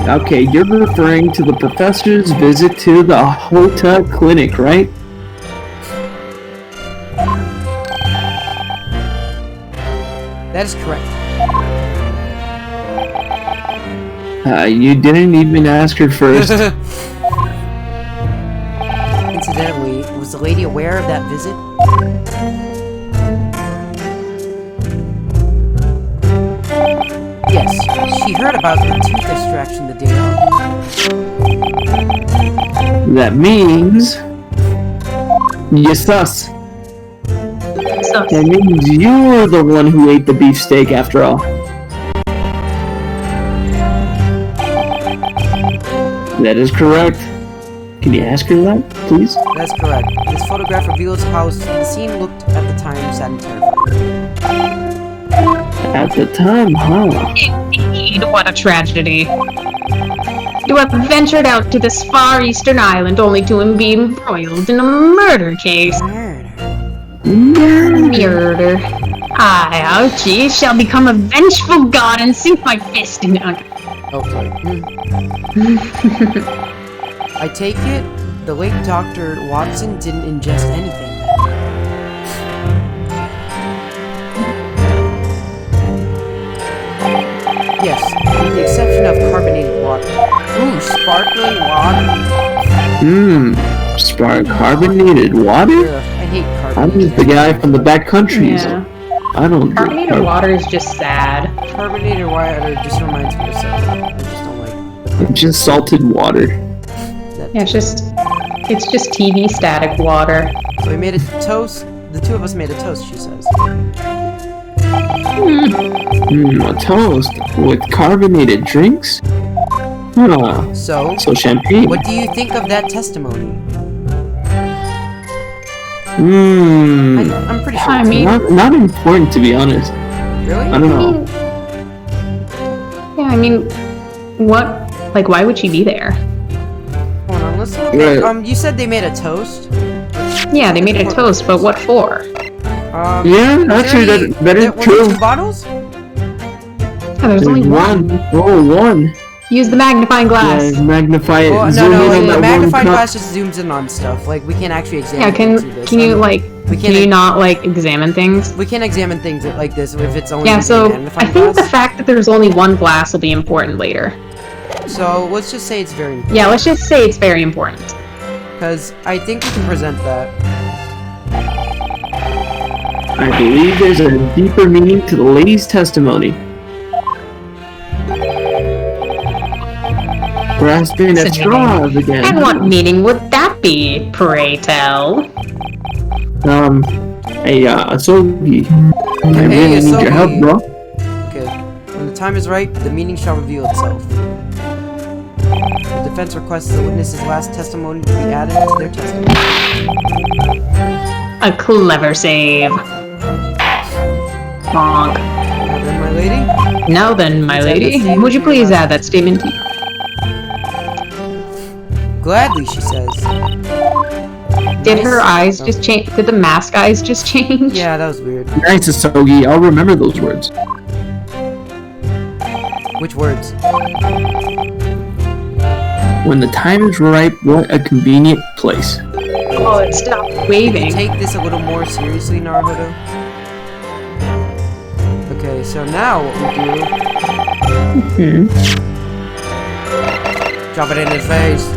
Okay, you're referring to the professor's visit to the hotel clinic, right? That is correct. You didn't even ask her first. Incidentally, was the lady aware of that visit? Yes, she heard about the tooth extraction the day of. That means you're sus. So, That means you're the one who ate the beefsteak after all. That is correct. Can you ask her that, please? That's correct. This photograph reveals how the scene looked at the time, sad and terrifying. At the time, huh? indeed, what a tragedy. You have ventured out to this far eastern island only to be embroiled in a murder case. Murder. I, Ouchie, shall become a vengeful god and sink my fist in... Oh, sorry. I take it the late Dr. Watson didn't ingest anything. Yes, with the exception of carbonated water. Ooh, sparkling water. Carbonated water? Ugh, I hate I'm carbonated just the guy from the back countries. Yeah. I don't drink Carbonated water is just sad. Carbonated water just reminds me of something. I just don't like It's just salted water. that. Yeah, it's just TV static water. So we made a toast. The two of us made a toast, she says. A toast with carbonated drinks? Huh. So, So champagne. what do you think of that testimony? I'm pretty sure. I it's- mean- Not important to be honest. really? I don't know. Yeah, I mean, what? Like, why would she be there? Hold on, let's look Right. at, you said they made a toast? Yeah, they made a toast, but what for? Yeah, actually, that is Were there true. 2 bottles? Yeah, there's only one. Oh, one. Use the magnifying glass. Yeah, magnify it. Well, Zoom in on the that magnifying one cup. glass just zooms in on stuff. Like, we can't actually examine Yeah, can you like, can you not like examine things? We can't examine things like this if it's only Yeah, so a I magnifying think the glass. fact that there's only one glass will be important later. So, let's just say it's very important. Yeah, let's just say it's very important. Because I think we can present that. I believe there's a deeper meaning to the lady's testimony. Grasping at straws again. And what meaning would that be, pray tell? A Sogi. I Hey, really need Asogi. your help, bro. Okay. When the time is right, the meaning shall reveal itself. The defense requests the witness's last testimony to be added to their testimony. A clever save. Bonk. Now then, my lady. Now then, my lady, would you please add that statement? Gladly, she says. Did her eyes just change? Did the mask eyes just change? Yeah, that was weird. Nice, Sogi. I'll remember those words. Which words? When the time is ripe, what a convenient place. Oh, it stopped waving. Take this a little more seriously, Naruto. Okay, so now what we do... Drop it in his face.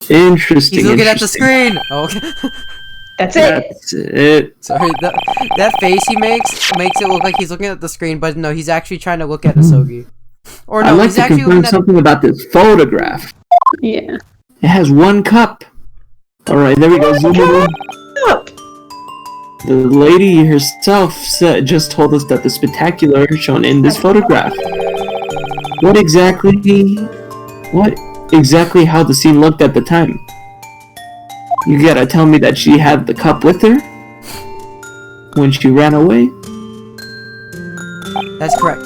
Interesting. He's looking at the screen! Oh, okay. That's it. That's it. Sorry, that face he makes it look like he's looking at the screen, but no, he's actually trying to look at Asogi. Or no, I'd like he's to actually confirm looking at... something about this photograph. Yeah. It has one cup. Alright, there we go. Zoom in. The lady herself just told us that the spectacular shown in this photograph. What exactly how the scene looked at the time? You gotta tell me that she had the cup with her when she ran away? That's correct.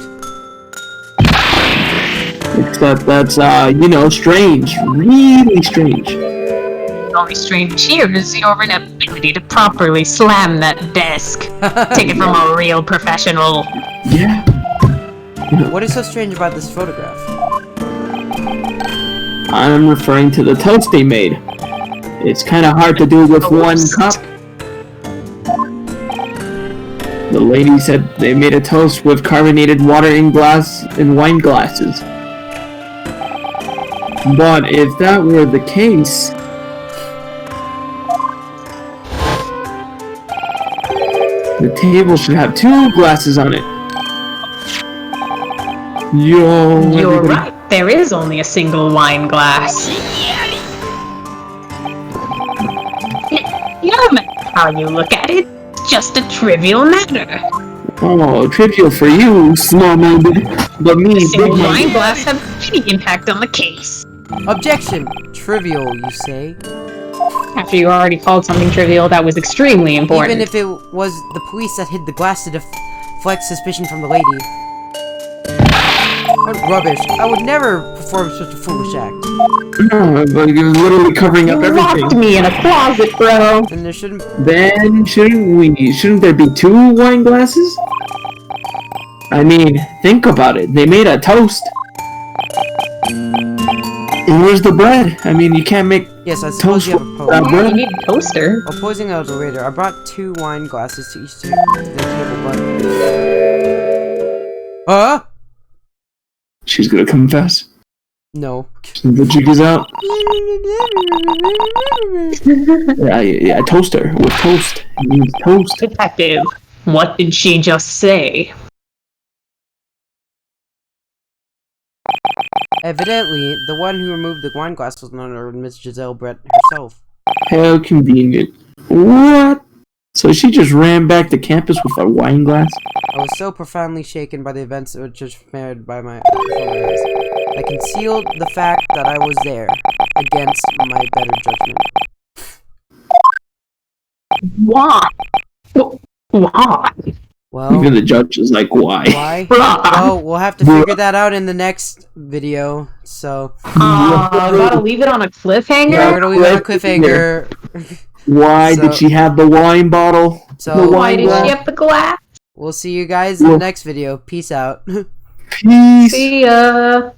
Except that's, strange. Really strange. The only strange here is your inability to properly slam that desk. Take it from a real professional. Yeah. What is so strange about this photograph? I'm referring to the toast they made. It's kind of hard to do with one cup. The lady said they made a toast with carbonated water in wine glasses. But if that were the case, the table should have 2 glasses on it. You're right. There is only a single wine glass. No matter how you look at it, it's just a trivial matter. Oh, trivial for you, small-minded, but me, A single wine big-minded. glass has any impact on the case. Objection! Trivial, you say? After you already called something trivial, that was extremely important. Even if it was the police that hid the glass to deflect suspicion from the lady. What rubbish. I would never perform such a foolish act. No, but you're literally covering up You everything. locked me in a closet, bro. And there shouldn't... Then shouldn't there be 2 wine glasses? I mean, think about it. They made a toast. And where's the bread? I mean, you can't make Yes, I suppose toast you have a without post. You bread. need a toaster. Opposing that was later. I brought 2 wine glasses to each table, but... Huh? She's gonna confess. No. The jig is out. Yeah, toaster with toast. It means toast. Detective, what did she just say? Evidently, the one who removed the wine glass was none other than Miss Giselle Brett herself. How convenient. What? So she just ran back to campus with a wine glass? I was so profoundly shaken by the events which transpired by my eyes. I concealed the fact that I was there, against my better judgment. Why? Why? Well, Even the judge is like, why? why? Well, we'll have to figure that out in the next video, so... Gotta leave it on a cliffhanger? Yeah, we're gonna leave it on a cliffhanger. Why did she have the wine bottle? So The Why wine did glass? she have the glass? we'll see you guys in the next video. Peace out. Peace. See ya.